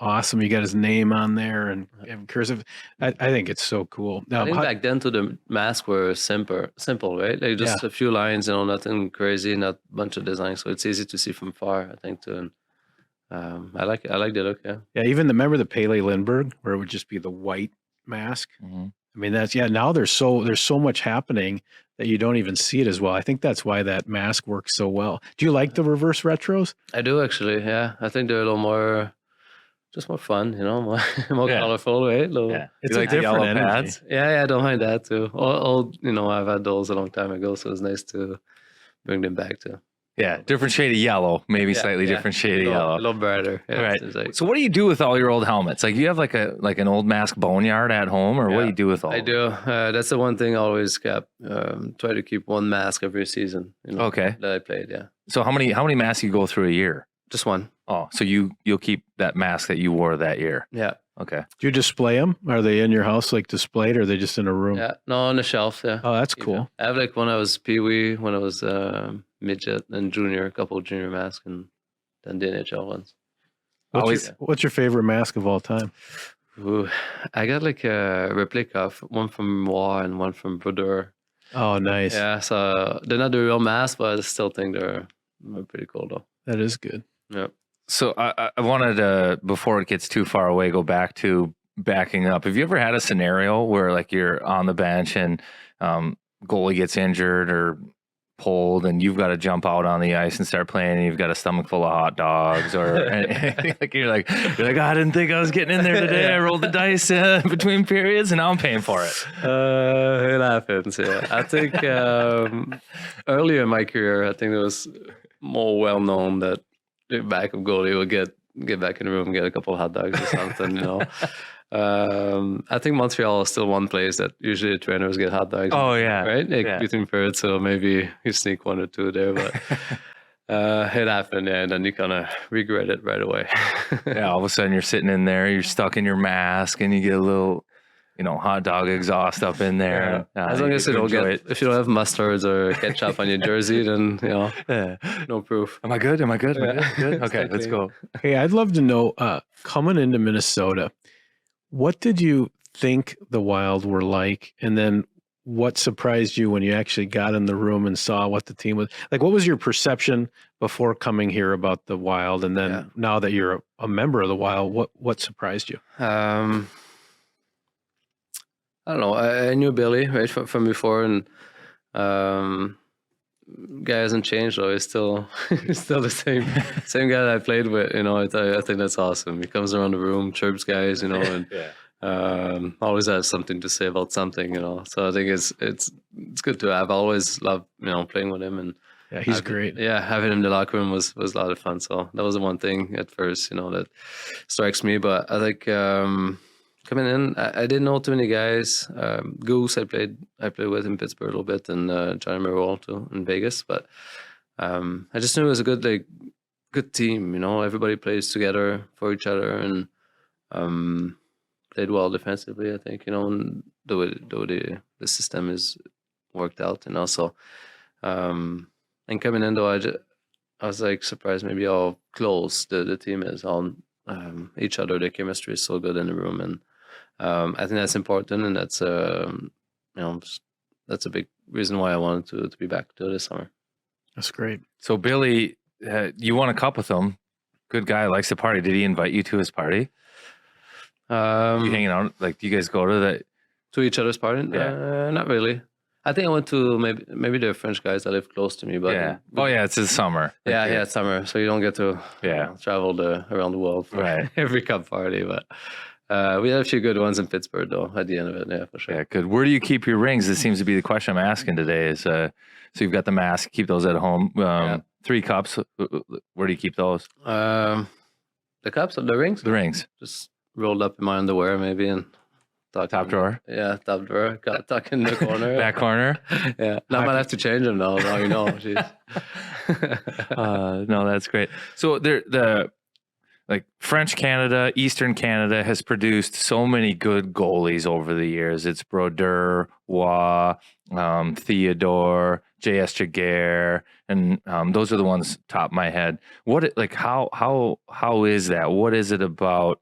awesome. You got his name on there and cursive. I think it's so cool. Now, I think back then the masks were simple, right? Like just a few lines, nothing crazy, not a bunch of designs. So it's easy to see from far, I think, too. And I like the look, yeah. Yeah, even remember the Pele Lindbergh where it would just be the white mask? Mm-hmm. I mean, now there's so much happening that you don't even see it as well. I think that's why that mask works so well. Do you like the reverse retros? I do actually, yeah. I think they're a little more fun, more colorful, right? It's like the yellow pads. Yeah, I don't mind that too. I've had those a long time ago, so it's nice to bring them back too. Yeah, different shade of yellow, maybe slightly different shade of yellow. A little brighter. Yeah, right. So what do you do with all your old helmets? Like, you have like an old mask boneyard at home, or what do you do with all? I do. That's the one thing I always kept. Try to keep one mask every season. Okay. That I played. Yeah. So how many masks you go through a year? Just one. Oh, so you'll keep that mask that you wore that year. Yeah. Okay. Do you display them? Are they in your house, displayed, or are they just in a room? Yeah. No, on the shelf. Yeah. Oh, that's cool. I have when I was peewee, when I was midget and junior, a couple of junior masks, and then the NHL ones. What's your favorite mask of all time? Ooh, I got a replica of one from Moore and one from Brodeur. Oh, nice. Yeah, so they're not the real masks, but I still think they're pretty cool though. That is good. Yeah. So I wanted to, before it gets too far away, go back to backing up. Have you ever had a scenario where you're on the bench and goalie gets injured or pulled and you've got to jump out on the ice and start playing and you've got a stomach full of hot dogs or you're like, I didn't think I was getting in there today. I rolled the dice between periods and now I'm paying for it. It happens. Yeah. I think earlier in my career, I think it was more well known that the backup goalie would get back in the room and get a couple of hot dogs or something, I think Montreal is still one place that usually the trainers get hot dogs. Oh yeah, right. Between periods, so maybe you sneak one or two there, but it happened, and then you kind of regret it right away. Yeah, all of a sudden you're sitting in there, you're stuck in your mask, and you get a little, hot dog exhaust up in there. Yeah. As long as you don't if you don't have mustards or ketchup on your jersey, then no proof. Am I good? Good. Okay, let's go. Hey, I'd love to know, coming into Minnesota, what did you think the Wild were like? And then what surprised you when you actually got in the room and saw what the team was like? What was your perception before coming here about the Wild, and then now that you're a member of the Wild, what surprised you? I don't know. I knew Billy right from before, and guy hasn't changed though. He's still the same guy that I played with. I think that's awesome. He comes around the room, chirps guys, and always has something to say about something, So I think it's good to have. I always loved playing with him, and he's great. Yeah, having him in the locker room was a lot of fun. So that was the one thing at first, that strikes me. But I think coming in, I didn't know too many guys. Goose, I played with in Pittsburgh a little bit, and Johnny Merrill too in Vegas. But I just knew it was a good team. Everybody plays together for each other, and played well defensively. I think and the way the system is worked out, So and coming in though, I was like surprised maybe how close the team is on each other. The chemistry is so good in the room, and I think that's important, and that's that's a big reason why I wanted to be back to this summer. That's great. So Billy, you won a cup with him. Good guy, likes to party. Did he invite you to his party? You hanging out? Like, do you guys go to each other's party? Yeah. Not really. I think I went to maybe the French guys that live close to me, but it's his summer. It's summer, so you don't get to travel around the world for every cup party. But we had a few good ones in Pittsburgh, though. At the end of it, for sure. Yeah, good. Where do you keep your rings? This seems to be the question I'm asking today. Is so you've got the mask, keep those at home. 3 cups. Where do you keep those? The cups, the rings. The rings. Just rolled up in my underwear, maybe, and top drawer. Yeah, top drawer. Got tucked in the corner. Back corner. Yeah. Now I might have to change them now. Now Jeez. No, that's great. So the French Canada, Eastern Canada has produced so many good goalies over the years. It's Brodeur, Waugh, Theodore, J.S. Jaguar, and those are the ones top of my head. How is that? What is it about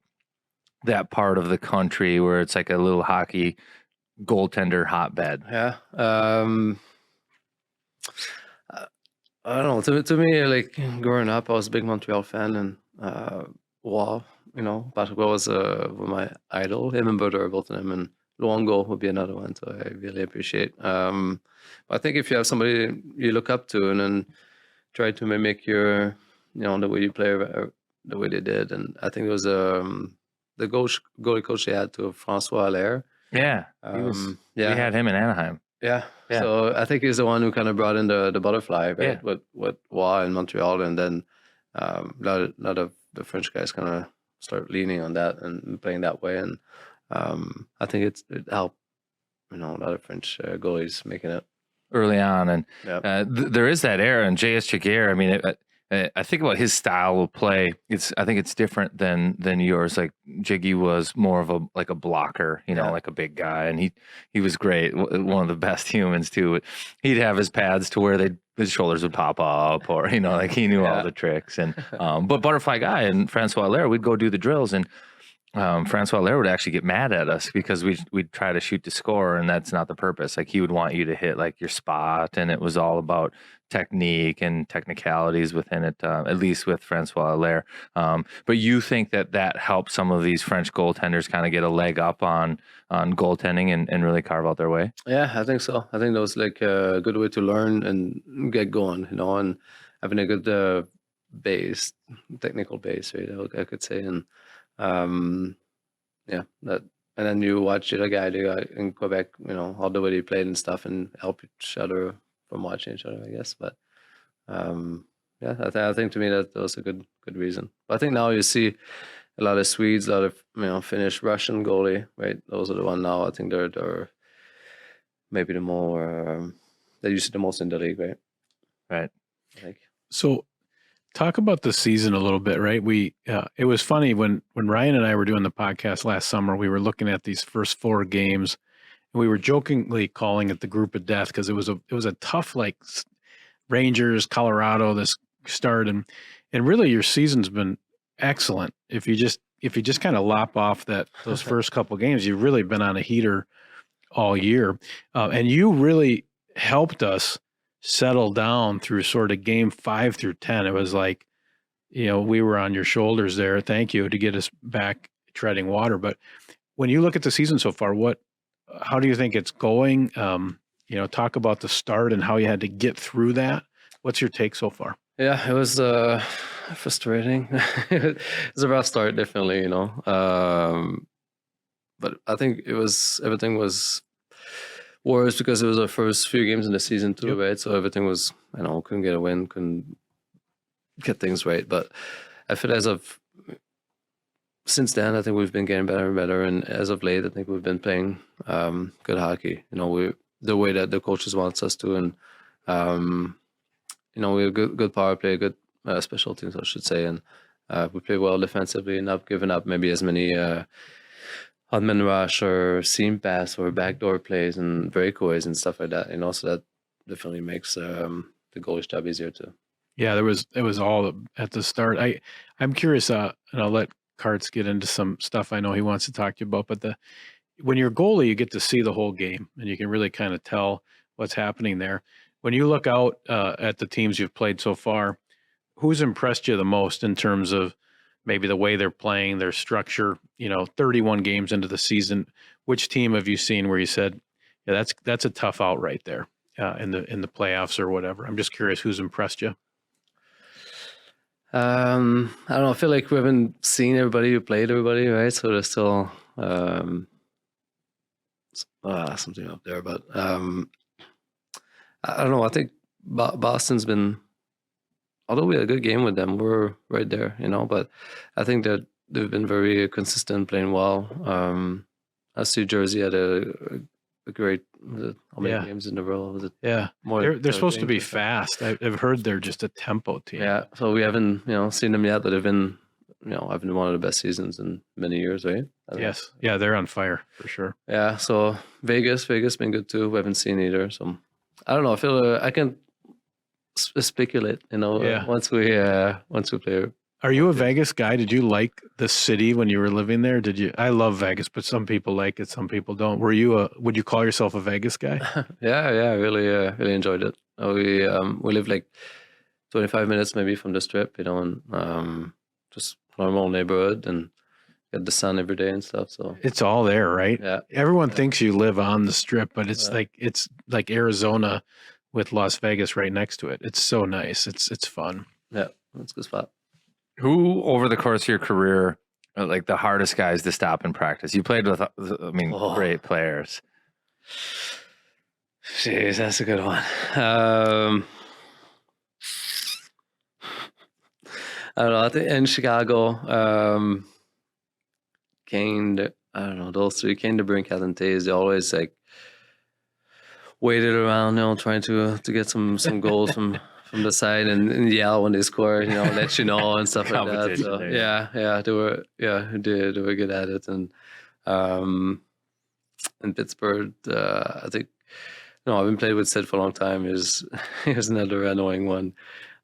that part of the country where it's like a little hockey goaltender hotbed? Yeah. I don't know. To me, like growing up, I was a big Montreal fan, and Waugh, basketball was my idol. Him and Brodeur, both of them, and Luongo would be another one. So I really appreciate. I think if you have somebody you look up to, and then try to mimic your, the way you play, the way they did, and I think it was the goalie coach they had to Francois Allaire. Yeah, we had him in Anaheim. Yeah. So I think he's the one who kind of brought in the butterfly, right? With Waugh in Montreal, and then a lot of the French guys kind of start leaning on that and playing that way, and I think it helped, a lot of French goalies making it early on, and there is that era. And J.S. Jaguar, I mean, I think about his style of play. I think it's different than yours. Like Jiggy was more of a blocker, like a big guy, and he was great. One of the best humans too. He'd have his pads to where his shoulders would pop up, or he knew all the tricks. And but butterfly guy and Francois Allaire, we'd go do the drills, and Francois Allaire would actually get mad at us because we'd try to shoot to score, and that's not the purpose. Like he would want you to hit like your spot, and it was all about technique and technicalities within it, at least with Francois Allaire. But you think that helped some of these French goaltenders kind of get a leg up on goaltending and really carve out their way? Yeah, I think so. I think that was like a good way to learn and get going, and having a good technical base, right? I could say, and that, and then you watch the guy in Quebec, all the way they played and stuff, and help each other from watching each other, I guess. But I think to me that was a good reason. But I think now you see a lot of Swedes, a lot of Finnish, Russian goalie, right? Those are the one now. I think they're maybe the more they use it the most in the league, right? Right. So talk about the season a little bit, right? It was funny when Ryan and I were doing the podcast last summer, we were looking at these first 4 games, and we were jokingly calling it the group of death because it was a tough, like Rangers, Colorado, this start, and really your season's been excellent. If you just kind of lop off those first couple games, you've really been on a heater all year. And you really helped us settle down through sort of game 5 through 10. It was like, we were on your shoulders there. Thank you, to get us back treading water. But when you look at the season so far, how do you think it's going? Talk about the start and how you had to get through that. What's your take so far? Yeah, it was frustrating. It was a rough start, definitely, but I think everything was worse because it was our first few games in the season too, right? So everything was, couldn't get a win, couldn't get things right. But I feel since then, I think we've been getting better and better. And as of late, I think we've been playing good hockey. The way that the coaches wants us to, and we have good power play, good special teams, I should say, and we play well defensively, not giving up maybe as many on-man rush or seam pass or backdoor plays and breakaways and stuff like that. So that definitely makes the goalie's job easier too. Yeah, it was all at the start. I'm curious, and I'll let Karts get into some stuff I know he wants to talk to you about, but when you're goalie, you get to see the whole game and you can really kind of tell what's happening there. When you look out at the teams you've played so far, who's impressed you the most in terms of maybe the way they're playing, their structure? 31 games into the season, which team have you seen where you said, yeah, that's a tough out right there in the playoffs or whatever? I'm just curious who's impressed you. I don't know. I feel like we haven't seen everybody who played everybody, right? So there's still something up there, but I don't know. I think Boston's been, although we had a good game with them, we're right there, but I think that they've been very consistent, playing well. I see Jersey had a great, how many games in a row? Was it? Yeah. They're supposed to be fast. I've heard they're just a tempo team. Yeah. So we haven't, seen them yet, but they've been, having one of the best seasons in many years, right? Yes. Yeah, they're on fire for sure. Yeah. So Vegas been good too. We haven't seen either. So I don't know. I feel I can speculate, once we play. Are you a Vegas guy? Did you like the city when you were living there? I love Vegas, but some people like it, some people don't. Would you call yourself a Vegas guy? Yeah, I really enjoyed it. We live like 25 minutes maybe from the Strip, and just normal neighborhood, and get the sun every day and stuff. So it's all there, right? Yeah. Everyone thinks you live on the Strip, but it's like Arizona with Las Vegas right next to it. It's so nice. It's fun. Yeah, it's a good spot. Who, over the course of your career, are like the hardest guys to stop in practice? You played with, great players. Jeez, that's a good one. I don't know. I think in Chicago, Kane, I don't know, those three, Kane, DeBrincat, and Taze, they always waited around, trying to get some goals from the side and yell when they score, let and stuff like that. So they were good at it. And in Pittsburgh, I think I've been playing with Sid for a long time. He was another annoying one.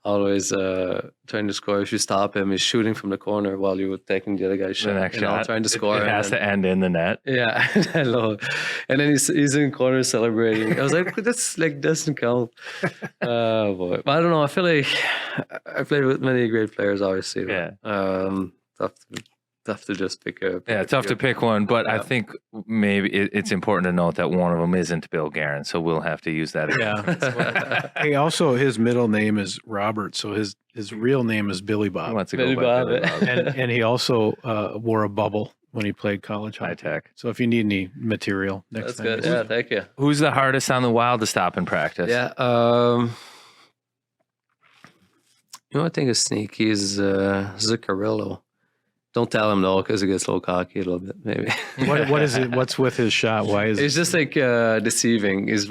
Always trying to score. If you stop him, he's shooting from the corner while you were taking the other guy's shot. The next shot. Trying to score. It has to end in the net. Yeah, I love it. And then he's in corner celebrating. I was like, that's doesn't count. Oh boy. But I don't know. I feel like I played with many great players, obviously. Yeah. Tough to just pick up. Yeah, tough to pick one, but I think maybe it's important to note that one of them isn't Bill Guerin, so we'll have to use that. Yeah. Hey, also his middle name is Robert, so his real name is Billy Bob. He wants to Billy go by Bob. Billy Bob. And he also wore a bubble when he played college hockey. High tech. So if you need any material next That's time. good. Yeah, thank you. Who's the hardest on the Wild to stop in practice? Yeah. I think a sneaky is Zuccarello. Don't tell him though, because he gets a little cocky a little bit, maybe. What is it? What's with his shot? Why is It's just deceiving. He's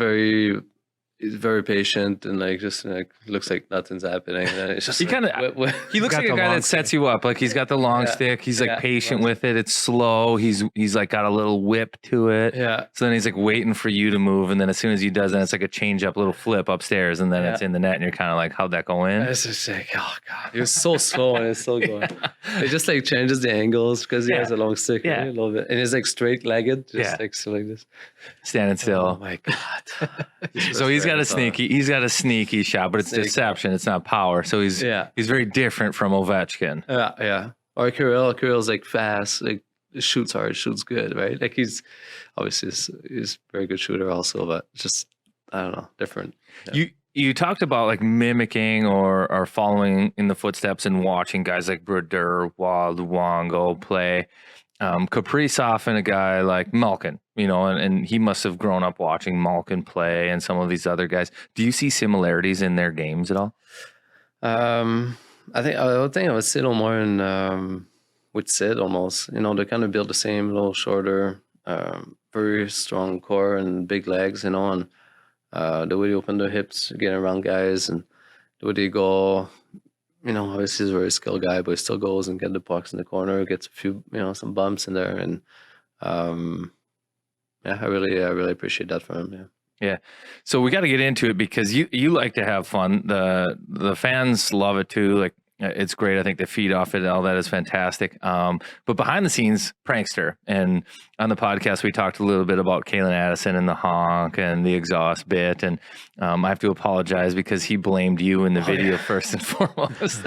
he's very patient and like just like looks like nothing's happening. And it's just He like, kind of he looks got like a the guy long that sets you up. Like he's got the long stick. He's like patient with it. It's slow. He's like got a little whip to it. Yeah. So then he's like waiting for you to move, and then as soon as he does, then it's like a change up little flip upstairs, and then it's in the net, and you're kind of like, how'd that go in? It's just like, oh god, he was so slow and it's still going. It just like changes the angles because he has a long stick, right? A little bit, and he's like straight legged, just like so like this, standing still. Oh my god. So he's got a sneaky shot, but it's deception. It's not power. So he's very different from Ovechkin. Yeah. Or Kirill's like fast, like shoots hard, shoots good, right? Like he's obviously he's a very good shooter also, but just I don't know, different. Yeah. You talked about like mimicking or following in the footsteps and watching guys like Brodeur, Wall, Luongo play. Kaprizov and a guy like Malkin, and he must have grown up watching Malkin play and some of these other guys. Do you see similarities in their games at all? I would think I would sit on more and with Sid almost. They kind of build the same, a little shorter, very strong core and big legs, and the way they open their hips, get around guys, and the way they go. Obviously he's a very skilled guy, but he still goes and get the pucks in the corner, gets a few, some bumps in there, and I really appreciate that from him. Yeah. So we got to get into it because you like to have fun. The fans love it too. Like it's great. I think they feed off it. All that is fantastic. But behind the scenes, prankster. And on the podcast, we talked a little bit about Kalen Addison and the honk and the exhaust bit. And I have to apologize because he blamed you in the video first and foremost.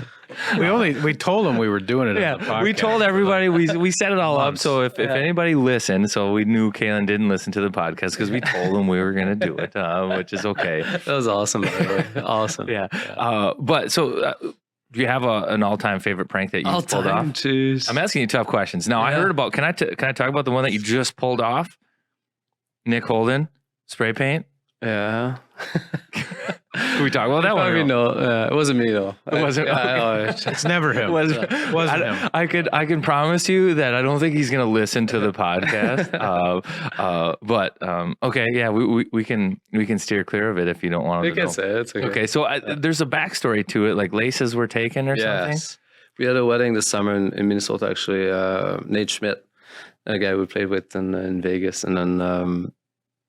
We told him we were doing it. On the podcast. We told everybody, we set it all up. So if anybody listened, so we knew Kalen didn't listen to the podcast because we told him we were going to do it, which is okay. That was awesome. By the way. Awesome. Yeah. But so do you have an all-time favorite prank that you pulled off? Geez. I'm asking you tough questions. Now I heard about, can I talk about the one that you just pulled off? Nick Holden, spray paint. Yeah. Can we talk about that one? It wasn't me though. It wasn't. It's never him. Wasn't him. I can promise you that I don't think he's going to listen to the podcast. But okay, yeah, we can steer clear of it if you don't want to. You can say it. It's okay. Okay, so there's a backstory to it, like laces were taken or something. We had a wedding this summer in Minnesota actually. Nate Schmidt, a guy we played with in Vegas, and then.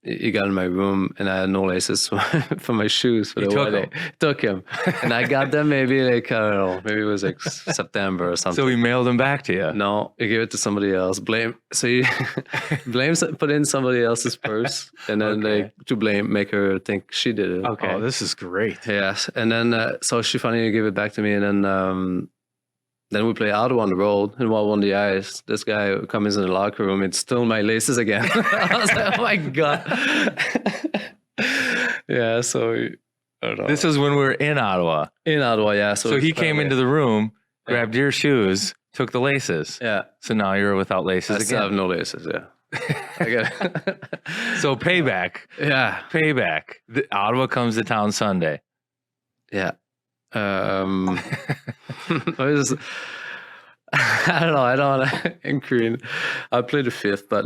He got in my room and I had no laces for my shoes for the wedding. Took him. And I got them maybe like, I don't know, maybe it was like September or something. So he mailed them back to you? No, he gave it to somebody else. So he put in somebody else's purse and then make her think she did it. Okay. Oh, this is great. Yes. And then, so she finally gave it back to me, and then we play Ottawa on the road, and while on the ice, this guy comes in the locker room and stole my laces again. I was like, oh my God. Yeah, so I don't know. This is when we were in Ottawa. In Ottawa, yeah. So he came into the room, grabbed your shoes, took the laces. Yeah. So now you're without laces again. I still have no laces, yeah. I got it. So payback. Yeah. Payback. Ottawa comes to town Sunday. Yeah. I don't know. I don't want to increase. I played the fifth, but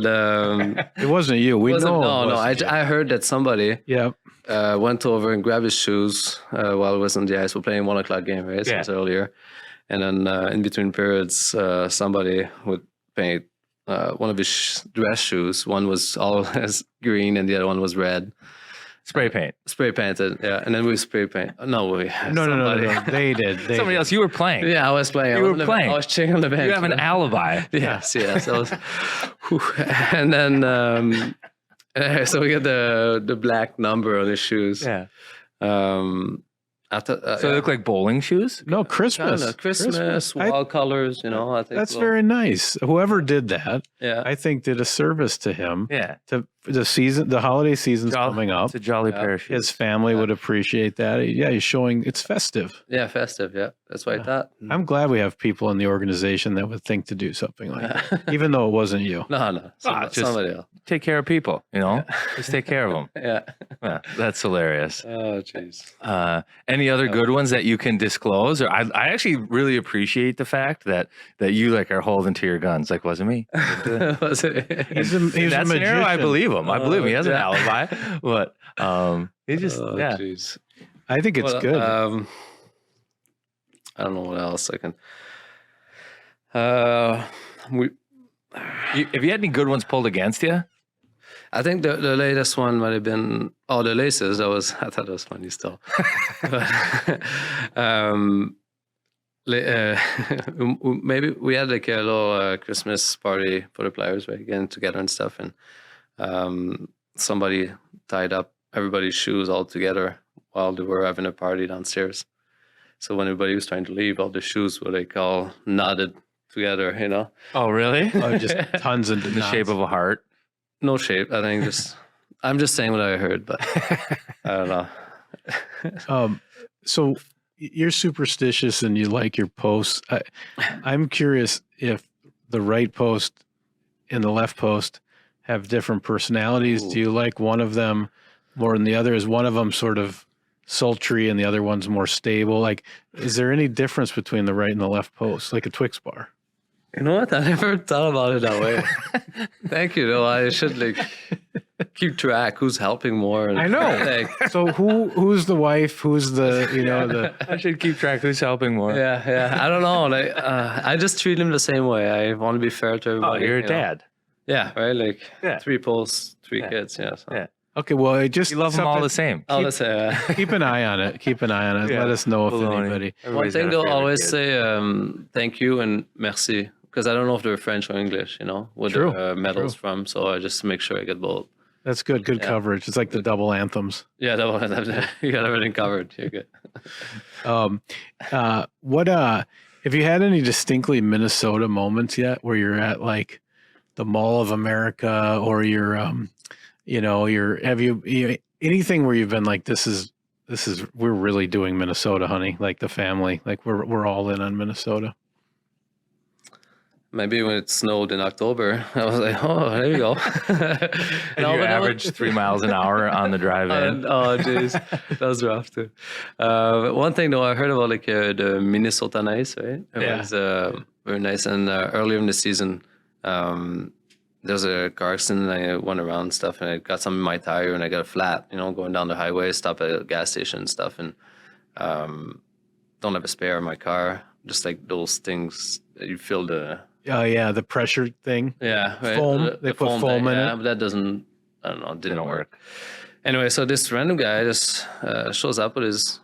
it wasn't you. We know. No. I heard that somebody went over and grabbed his shoes while I was on the ice. We're playing 1 o'clock game, right? Since earlier, and then in between periods, somebody would paint one of his dress shoes. One was all as green, and the other one was red. Spray painted, yeah. And then we spray paint. No. They did. Somebody else. You were playing. Yeah, I was playing. You were playing. I was checking on the bench. You have an alibi. Yes. And then, so we get the black number on his shoes. Yeah. So they look like bowling shoes? No, Christmas. Christmas, wall colors, I think that's very nice. Whoever did that, I think did a service to him. Yeah. To the holiday season's coming up. It's a jolly pair of shoes. His family would appreciate that. Yeah, he's showing it's festive. Yeah, festive. Yeah, that's what I thought. I'm glad we have people in the organization that would think to do something like that, even though it wasn't you. No. Somebody else. Take care of people, Just take care of them. Yeah. That's hilarious. Oh, jeez. Any other good ones that you can disclose? Or I actually really appreciate the fact that you are holding to your guns. Like, wasn't me. He's a magician. I believe him. I believe him. He has an alibi. But He just yeah. Geez. I think it's good. I don't know what else I can. Have you had any good ones pulled against you? I think the latest one might have been the laces. I thought that was funny still. Maybe we had like a little Christmas party for the players, right? Getting together and stuff, and somebody tied up everybody's shoes all together while they were having a party downstairs. So when everybody was trying to leave, all the shoes were like all knotted together, you know. Oh, really? Oh, just tons of in the shape of a heart. No shape. I think I'm just saying what I heard, but I don't know. So you're superstitious and you like your posts. I'm curious if the right post and the left post have different personalities. Ooh. Do you like one of them more than the other? Is one of them sort of sultry and the other one's more stable? Like, is there any difference between the right and the left post, like a Twix bar? You know what? I never thought about it that way. Thank you. No, I should like keep track who's helping more. I know. So who's the wife? Who's the I should keep track who's helping more. Yeah. I don't know. Like I just treat him the same way. I want to be fair to everybody. Oh, you're a dad. Yeah, right. Like 3 posts, 3 Yeah. kids. Yeah. So. Yeah. Okay, well, it just You love them all the same. Let's say, keep an eye on it. Yeah. Let us know if Baloney. anybody. one thing they'll always say, thank you and merci, because I don't know if they're French or English, you know, where True. the medals from. So I just make sure I get both. That's good. Good Yeah. coverage. It's like the double anthems. Yeah, you got everything covered. You're good. What have you had any distinctly Minnesota moments yet where you're at like the Mall of America or you're anything where you've been like, this is we're really doing Minnesota, honey, like the family, like we're all in on Minnesota. Maybe when it snowed in October, I was like, oh, there you go. And you average 3 miles an hour on the drive in. Oh, jeez. That was rough, too. One thing, though, I heard about like the Minnesota Nice, right? It was very nice. And earlier in the season, there was a car accident and I went around and stuff and I got some in my tire and I got a flat, going down the highway, stop at a gas station and stuff. And don't have a spare in my car. Just like those things that you feel the... Oh yeah, the pressure thing. Yeah, right. Foam. They put foam in it. But that doesn't. I don't know. Didn't work. Anyway, so this random guy just shows up with his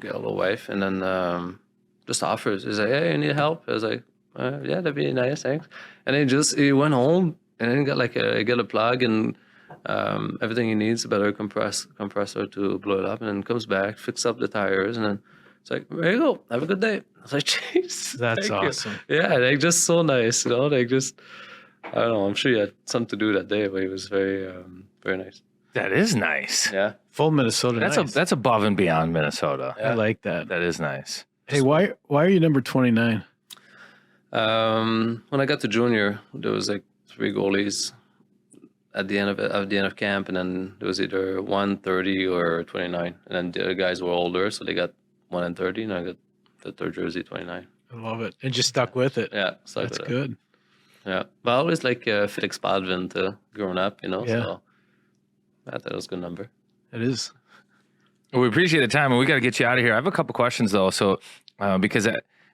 little wife, and then just offers. He's like, "Hey, you need help?" I was like, "Yeah, that'd be nice, thanks." And then he went home and then got a plug and everything he needs, a better compressor to blow it up, and then comes back, fix up the tires, and then it's like, "There you go. Have a good day." I was like, jeez. That's awesome. Yeah, like just so nice, like just, I don't know, I'm sure he had something to do that day, but he was very, very nice. That is nice. Yeah. Full Minnesota. That's above and beyond Minnesota. Yeah. I like that. That is nice. Hey, why are you number 29? When I got to junior, there was like 3 goalies at the end of camp, and then there was either 130 or 29, and then the other guys were older, so they got 1 and 30, and I got the third jersey 29. I love it. And just stuck with it. Yeah, That's good. Yeah, but I always like Felix Badvin growing up, Yeah. So I thought it was a good number. It is. Well, we appreciate the time, and we got to get you out of here. I have a couple questions though, so because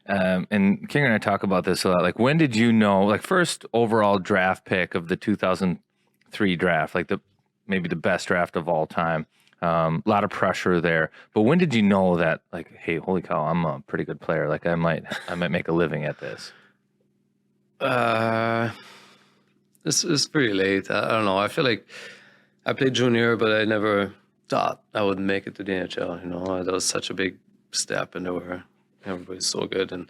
and King and I talk about this a lot. Like, when did you know? Like, first overall draft pick of the 2003 draft, like maybe the best draft of all time. A lot of pressure there, but when did you know that, like, hey, holy cow, I'm a pretty good player. Like, I might make a living at this. This is pretty late. I don't know. I feel like I played junior, but I never thought I would make it to the NHL. That was such a big step, and everybody's so good. And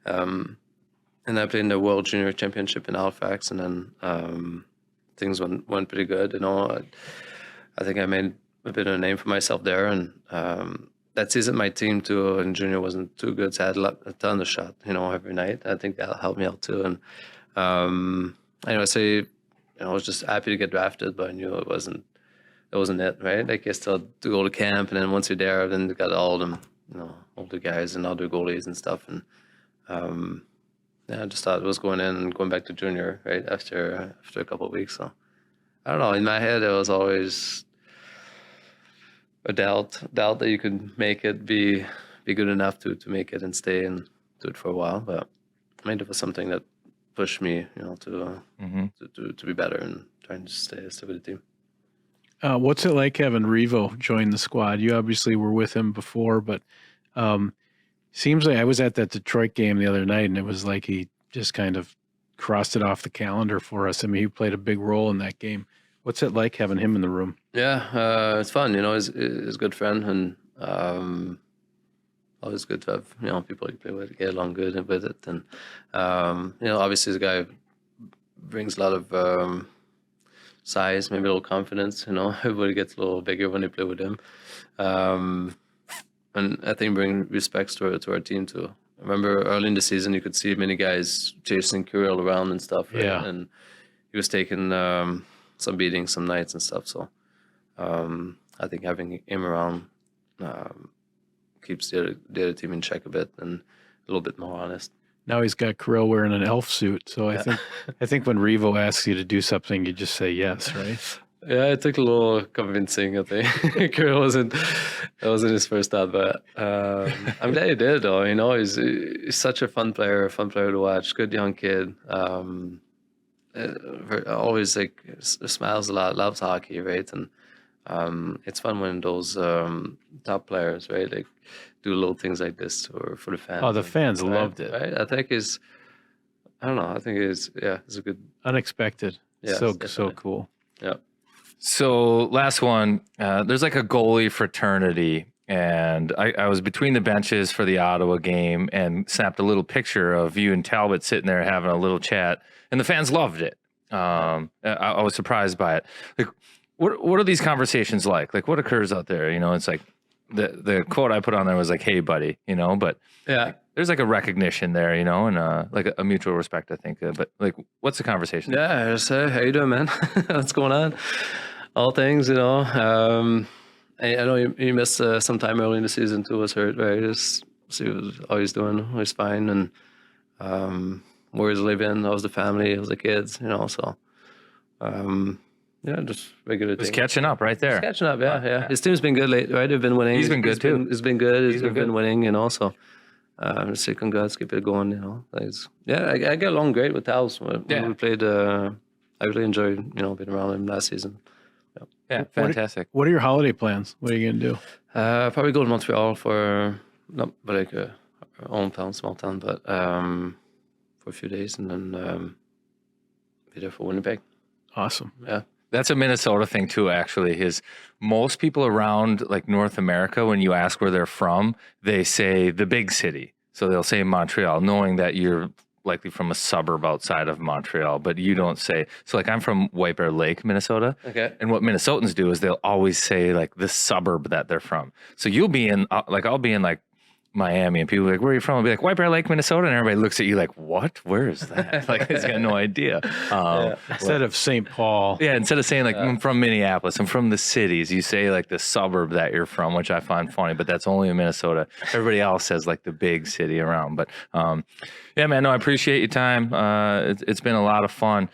I played in the World Junior Championship in Halifax, and then things went pretty good. I think I made a bit of a name for myself there, and that season my team too in junior wasn't too good, so I had a ton of shot, every night. I think that helped me out too. And anyway, so I was just happy to get drafted, but I knew it wasn't it, right? Like, I still had to go to camp, and then once you're there, then you got all them, older guys and other goalies and stuff, and I just thought it was going in and going back to junior right after a couple of weeks. So I don't know. In my head, it was always a doubt that you could make it be good enough to make it and stay and do it for a while. But I mean, it was something that pushed me, to be better and trying to stay with the team. What's it like having Revo join the squad? You obviously were with him before, but seems like I was at that Detroit game the other night, and it was like he just kind of crossed it off the calendar for us. I mean, he played a big role in that game. What's it like having him in the room? Yeah, it's fun. He's a good friend, and always good to have people you play with, get along good with it. And obviously the guy brings a lot of size, maybe a little confidence. Everybody gets a little bigger when they play with him, and I think bring respect to our team too. I remember early in the season, you could see many guys chasing Kirill around and stuff. Right? Yeah, and he was taking some beatings some nights and stuff. So I think having him around keeps the other team in check a bit and a little bit more honest. Now he's got Kirill wearing an elf suit, so I think when Revo asks you to do something, you just say yes, right? Yeah, it took a little convincing. I think Kirill wasn't his first thought, but I'm glad he did. Though he's such a fun player to watch. Good young kid. Always smiles a lot, loves hockey, right? And it's fun when those top players, right, like do little things like this for the fans. Oh, the fans right? loved it. Right? I think it's a good, unexpected. Yeah, so cool. Yeah. So last one, there's like a goalie fraternity, and I was between the benches for the Ottawa game and snapped a little picture of you and Talbot sitting there having a little chat, and the fans loved it. I was surprised by it. Like, what are these conversations like? Like, what occurs out there? It's like the quote I put on there was like, "Hey, buddy," but yeah. There's like a recognition there, and like a mutual respect, I think. But like, what's the conversation? Yeah, just say, how you doing, man? What's going on? All things, I know you missed some time early in the season too. Was hurt, right? Just see how he's doing. He's fine, and where he's living, how's the family, how's the kids, So, just regular. Just catching up, right there. Just catching up, yeah. His team's been good lately, right? They've been winning. He's been good too. He's been good. He's been winning, So. Just say congrats, keep it going, I get along great with Tals. When we played, I really enjoyed, being around him last season. Yeah, fantastic. What are your holiday plans? What are you gonna do? Probably go to Montreal for our own town, small town, but for a few days, and then be there for Winnipeg. Awesome. Yeah. That's a Minnesota thing too, actually, is most people around like North America, when you ask where they're from, they say the big city. So they'll say Montreal, knowing that you're likely from a suburb outside of Montreal, but you don't say. So like I'm from White Bear Lake, Minnesota. Okay. And what Minnesotans do is they'll always say like the suburb that they're from. So you'll be in, I'll be in like Miami, and people are like, where are you from? I'll be like, White Bear Lake, Minnesota. And everybody looks at you like, what? Where is that? Like, he's got no idea. Instead of St. Paul. Yeah, instead of saying like, I'm from Minneapolis, I'm from the cities, you say like the suburb that you're from, which I find funny, but that's only in Minnesota. Everybody else says like the big city around. But yeah, man, no, I appreciate your time. It's been a lot of fun.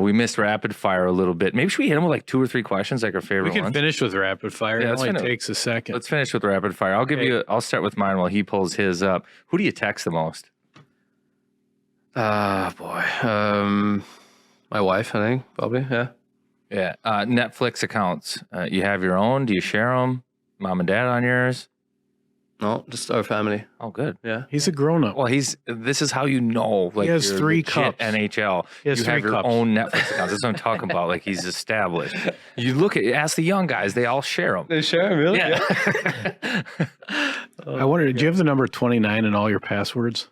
We missed rapid fire a little bit. Maybe should we hit them with like 2 or 3 questions, like our favorite We can ones? finish with rapid fire. Yeah, it only takes a second. Let's finish with rapid fire. I'll start with mine while he pulls his up. Who do you text the most? Boy. My wife, I think, probably, yeah. Yeah. Netflix accounts. You have your own? Do you share them? Mom and dad on yours? No, just our family. Oh, good. Yeah. He's a grown-up. Well, this is how you know. Like, he has you're 3 legit cups. NHL. He has you 3 have your cups. own Netflix accounts. That's what I'm talking about. Like, he's established. You ask the young guys. They all share them. They share them, really? Yeah. I wonder, do you have the number 29 in all your passwords?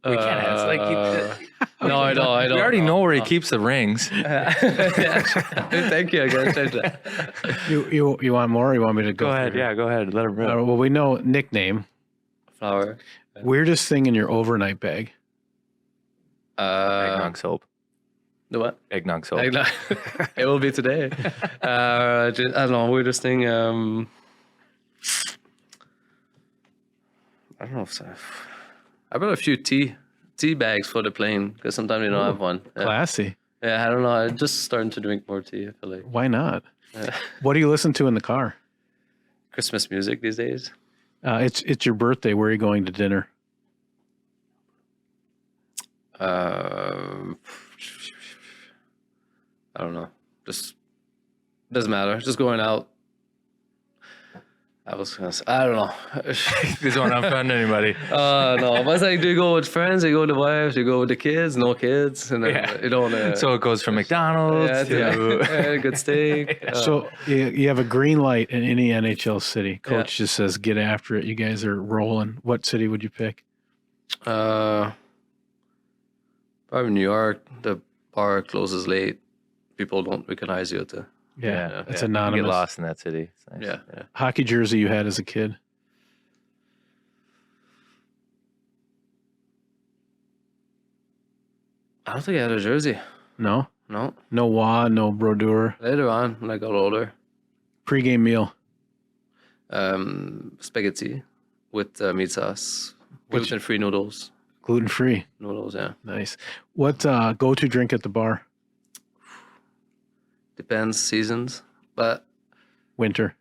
We can't. It's like no, I don't. We already know where he keeps the rings. Thank you. I gotta change that. You want more? Or you want me to go? Go ahead. through? Yeah, go ahead. Let him rip. Well, we know nickname. Flower. Weirdest thing in your overnight bag. Eggnog soap. The what? Eggnog soap. Eggnog. It will be today. I don't know. Weirdest thing. I don't know if so. I brought a few tea bags for the plane because sometimes you don't have one. Classy. Yeah, I don't know. I'm just starting to drink more tea. I feel like. Why not? Yeah. What do you listen to in the car? Christmas music these days. It's your birthday. Where are you going to dinner? I don't know. Just doesn't matter. Just going out. I was gonna say, I don't know. These don't offend anybody. No. But it's like, do you go with friends? Do you go with the wife? Do you go with the kids? No kids? And then you don't. So it goes from McDonald's to good steak. So you have a green light in any NHL city. Coach just says, get after it. You guys are rolling. What city would you pick? Probably New York. The bar closes late. People don't recognize you at the. Yeah, it's You anonymous. get lost in that city. It's nice. Yeah. Hockey jersey you had as a kid? I don't think I had a jersey. No? No. No Wa, no Brodeur. Later on, when I got older, Pre-game meal. spaghetti with meat sauce, gluten-free noodles. Gluten-free. Noodles, yeah. Nice. What go-to drink at the bar? Depends seasons, but Winter.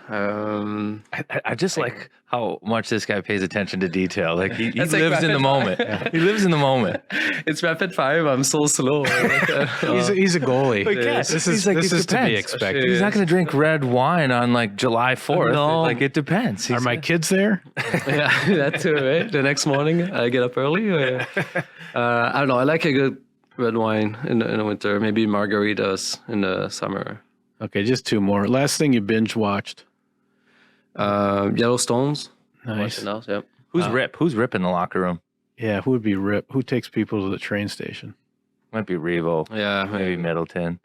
I just like how much this guy pays attention to detail. Like he That's lives like in the moment. He lives in the moment. it's rapid fire. I'm so slow. He's a goalie. But yeah, This he's is, like, this it is to be depends. expected. He's not going to drink red wine on like July 4th. No. Like it depends. Are my kids there? Yeah, that too, right? The next morning, I get up early. I don't know. I like a good red wine in the winter. Maybe margaritas in the summer. Okay, just two more. Last thing you binge watched. Yellowstones. Nice. Watching those, yep. Who's Rip? Who's Rip in the locker room? Yeah, who would be Rip? Who takes people to the train station? Might be Revo. Yeah, Maybe Middleton.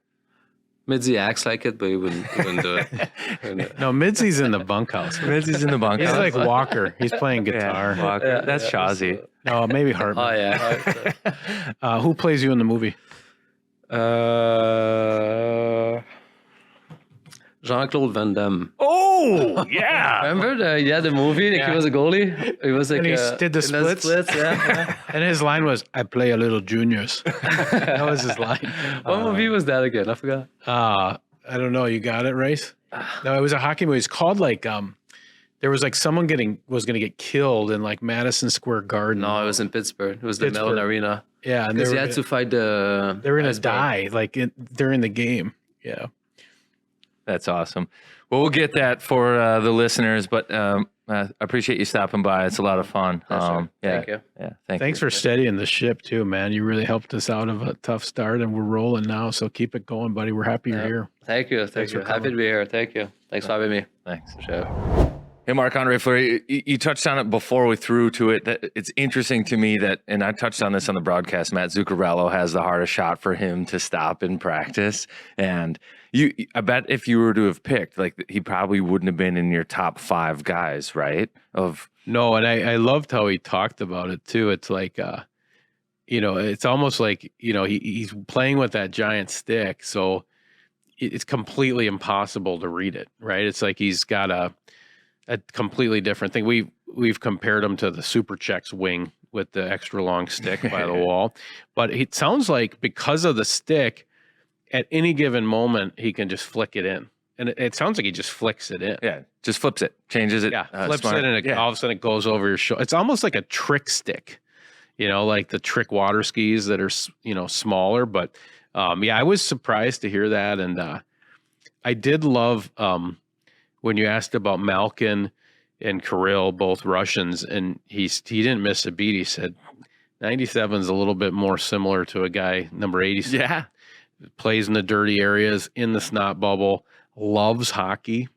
Midzi acts like it, but he wouldn't do it. No, Midsy's in the bunkhouse. He's in the bunkhouse. He's like Walker. He's playing guitar. Yeah, Walker. That's Shawzy. No, maybe Hartman. Oh yeah. Who plays you in the movie? Jean-Claude Van Damme. Oh, yeah. Remember the movie? Like he was a goalie. He was like And he did the in splits? yeah. And his line was, I play a little juniors. That was his line. What movie was that again? I forgot. I don't know. You got it, Race? No, it was a hockey movie. It's called like, there was like someone was going to get killed in like Madison Square Garden. No, it was in Pittsburgh. It was the Pittsburgh. Mellon Arena. Yeah. And Because he had to fight the. they were going to iceberg. die like during the game. Yeah. That's awesome. Well, we'll get that for the listeners, but I appreciate you stopping by. It's a lot of fun. Yeah, sure. Yeah, Thank you. Yeah, Thanks for steadying the ship too, man. You really helped us out of a tough start and we're rolling now. So keep it going, buddy. We're happy you're here. Thank you. Thanks for Happy to be here. Thank you. Thanks for having me. Thanks. Sure. Hey, Marc-Andre Fleury, you touched on it before we threw to it. That it's interesting to me that, and I touched on this on the broadcast, Matt Zuccarello has the hardest shot for him to stop in practice. And I bet if you were to have picked, like he probably wouldn't have been in your top 5 guys, right? No, and I loved how he talked about it too. It's like, it's almost like, he's playing with that giant stick. So it's completely impossible to read it, right? It's like he's got a completely different thing. We've compared him to the Super Checks wing with the extra long stick by the wall. But it sounds like because of the stick, at any given moment, he can just flick it in. And it sounds like he just flicks it in. Yeah, just flips it, changes it. Yeah, flips it and all of a sudden it goes over your shoulder. It's almost like a trick stick, like the trick water skis that are, smaller. But I was surprised to hear that. And I did love when you asked about Malkin and Kirill, both Russians, and he didn't miss a beat. He said 97 is a little bit more similar to a guy, number 86. Yeah. Plays in the dirty areas, in the snot bubble, loves hockey,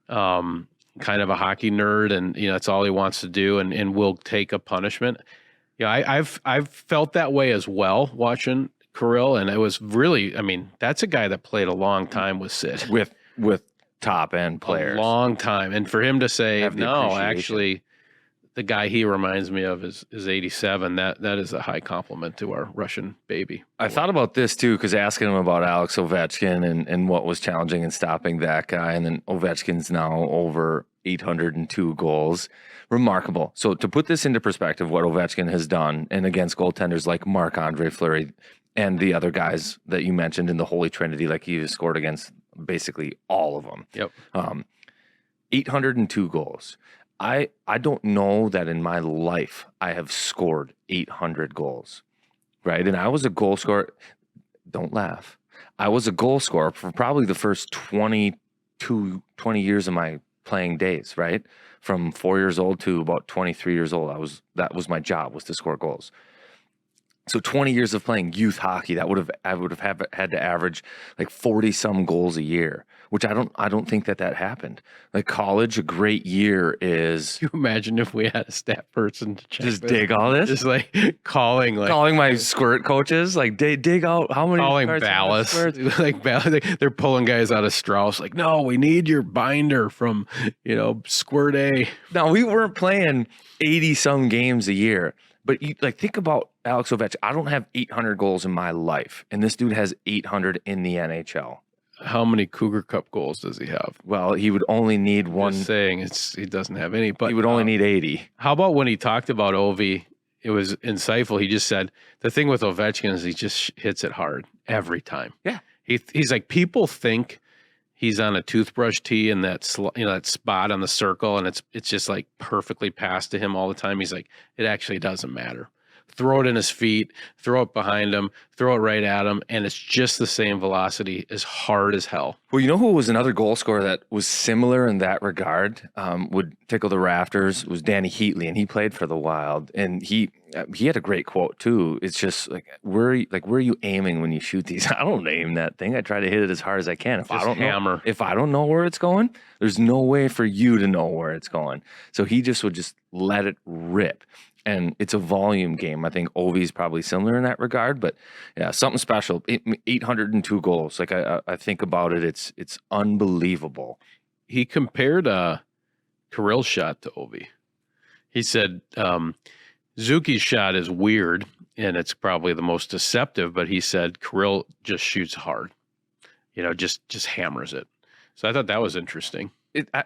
kind of a hockey nerd, and that's all he wants to do, and will take a punishment. I've felt that way as well watching Kirill, and it was really, that's a guy that played a long time with Sid. With top end players. A long time. And for him to say, Have the no, appreciation. actually, the guy he reminds me of is 87. That is a high compliment to our Russian baby. I thought about this too, because asking him about Alex Ovechkin and what was challenging in stopping that guy. And then Ovechkin's now over 802 goals. Remarkable. So to put this into perspective, what Ovechkin has done and against goaltenders like Marc-Andre Fleury and the other guys that you mentioned in the Holy Trinity, like he has scored against basically all of them. Yep. 802 goals. I don't know that in my life I have scored 800 goals, right? And I was a goal scorer. Don't laugh. I was a goal scorer for probably the first 20 years of my playing days, right? From 4 years old to about 23 years old, that was my job, was to score goals. So 20 years of playing youth hockey, I would have had to average like 40 some goals a year, which I don't think that happened. Like college, a great year is. Can you imagine if we had a stat person to check Just this? dig all this? Just like calling my squirt coaches, like dig out how many calling cards ballast. squirts? Like they're pulling guys out of Strauss. Like, no, we need your binder from Squirt A. No, we weren't playing 80 some games a year. But you think about Alex Ovechkin. I don't have 800 goals in my life, and this dude has 800 in the NHL. How many Cougar Cup goals does he have? Well, he would only need one. Just saying, he doesn't have any. But he would only need 80. How about when he talked about Ovi? It was insightful. He just said the thing with Ovechkin is he just hits it hard every time. Yeah, he's like, people think he's on a toothbrush tee in that that spot on the circle, and it's just like perfectly passed to him all the time. He's like, it actually doesn't matter. Throw it in his feet, throw it behind him, throw it right at him, and it's just the same velocity, as hard as hell. Well, you know who was another goal scorer that was similar in that regard, would tickle the rafters, was Danny Heatley, and he played for the Wild, and he had a great quote too. It's just like, where are you aiming when you shoot these? I don't aim that thing. I try to hit it as hard as I can. If I don't know where it's going, there's no way for you to know where it's going. So he just would just let it rip. And it's a volume game. I think Ovi's probably similar in that regard, but yeah, something special. 802 goals. Like I think about it, it's unbelievable. He compared Kirill's shot to Ovi. He said Zuki's shot is weird and it's probably the most deceptive, but he said Kirill just shoots hard. Just hammers it. So I thought that was interesting.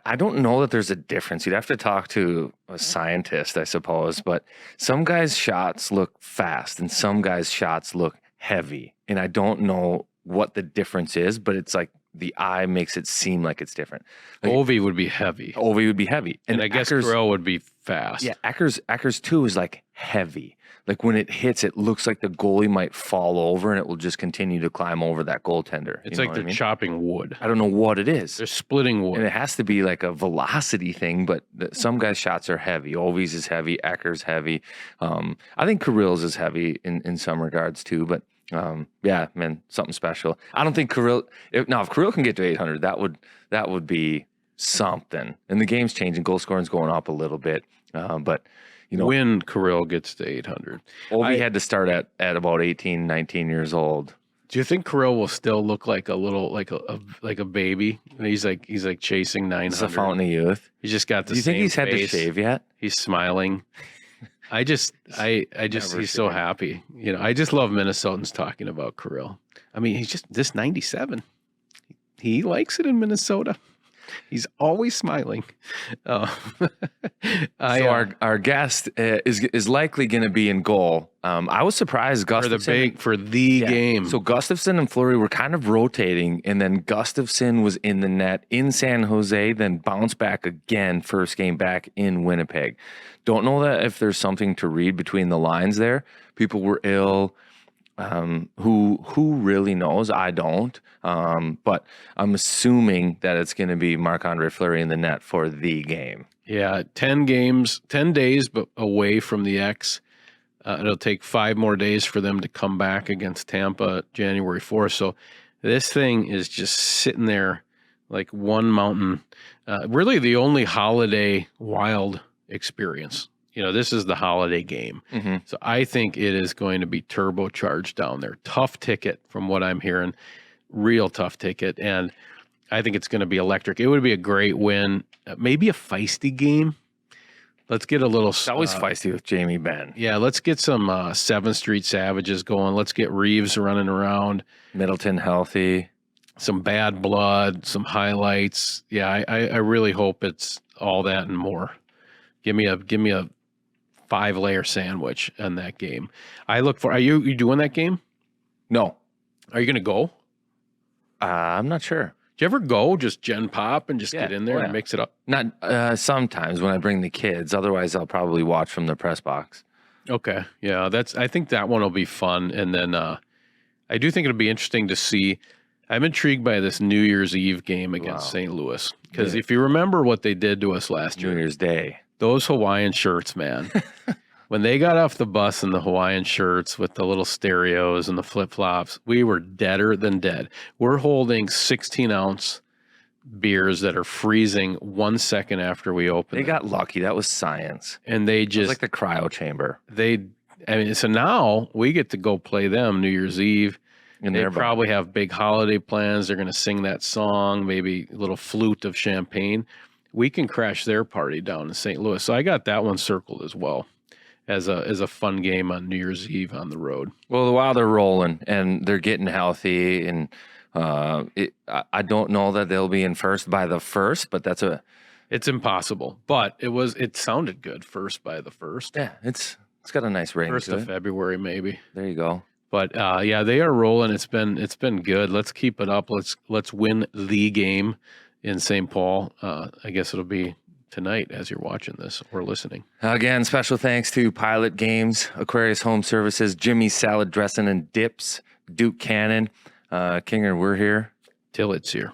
I don't know that there's a difference. You'd have to talk to a scientist, I suppose. But some guys' shots look fast and some guys' shots look heavy. And I don't know what the difference is, but it's like the eye makes it seem like it's different. Like, Ovi would be heavy. And I guess Kirill would be fast. Yeah, Ecker's too is like heavy. Like when it hits, it looks like the goalie might fall over and it will just continue to climb over that goaltender. It's like they're chopping wood. I don't know what it is. They're splitting wood. And it has to be like a velocity thing, but some guys' shots are heavy. Ovi's is heavy. Ecker's heavy. I think Kirill's is heavy in some regards too, but yeah, man, something special. I don't think Kirill, if Kirill can get to 800, that would be something. And the game's changing. Goal scoring's going up a little bit. But when Kirill gets to 800, Ovi had to start at about 18, 19 years old. Do you think Kirill will still look like a little, like a baby? He's like chasing 900. It's a fountain of youth. He's just got the Do you think he's same had to face. shave yet? He's smiling. I just he's so happy. I just love Minnesotans talking about Kirill. I mean, he's just this 97. He likes it in Minnesota. He's always smiling. So our guest is likely going to be in goal. I was surprised Gustafsson for the game. So Gustafsson and Fleury were kind of rotating, and then Gustafsson was in the net in San Jose, then bounced back again first game back in Winnipeg. Don't know that if there's something to read between the lines there. People were ill. Who really knows? I don't. But I'm assuming that it's going to be Marc-Andre Fleury in the net for the game. Yeah, 10 days but away from the X. It'll take 5 more days for them to come back against Tampa January 4th. So this thing is just sitting there like one mountain. Really the only holiday Wild experience. This is the holiday game. Mm-hmm. So I think it is going to be turbocharged down there. Tough ticket from what I'm hearing. Real tough ticket. And I think it's going to be electric. It would be a great win. Maybe a feisty game. Let's get a little... It's always feisty with Jamie Benn. Yeah, let's get some 7th Street Savages going. Let's get Reeves running around. Middleton healthy. Some bad blood, some highlights. Yeah, I really hope it's all that and more. Give me a 5-layer sandwich on that game. Are you doing that game? No. Are you going to go? I'm not sure. Do you ever go just Gen Pop and just get in there and mix it up? Not sometimes when I bring the kids. Otherwise, I'll probably watch from the press box. Okay. Yeah, I think that one will be fun. And then I do think it'll be interesting to see. I'm intrigued by this New Year's Eve game against St. Louis. Because if you remember what they did to us last year. New Year's Day. Those Hawaiian shirts, man. When they got off the bus in the Hawaiian shirts with the little stereos and the flip-flops, we were deader than dead. We're holding 16-ounce beers that are freezing 1 second after we open They them. got lucky. That was science. And they It just... was like the cryo chamber. So now we get to go play them New Year's Eve. And They they're probably have big holiday plans. They're going to sing that song, maybe a little flute of champagne. We can crash their party down in St. Louis. So I got that one circled as well as a fun game on New Year's Eve on the road. Well, the Wild are rolling and they're getting healthy, and I don't know that they'll be in first by the first, but It's impossible, but it sounded good. First by the first. Yeah, it's got a nice ring. First to of it. February, maybe. There you go. But yeah, they are rolling. It's been good. Let's keep it up. Let's win the game in St. Paul. I guess it'll be tonight as you're watching this or listening. Again, special thanks to Pilot Games, Aquarius Home Services, Jimmy's Salad Dressing and Dips, Duke Cannon. Kinger, we're here Till it's here.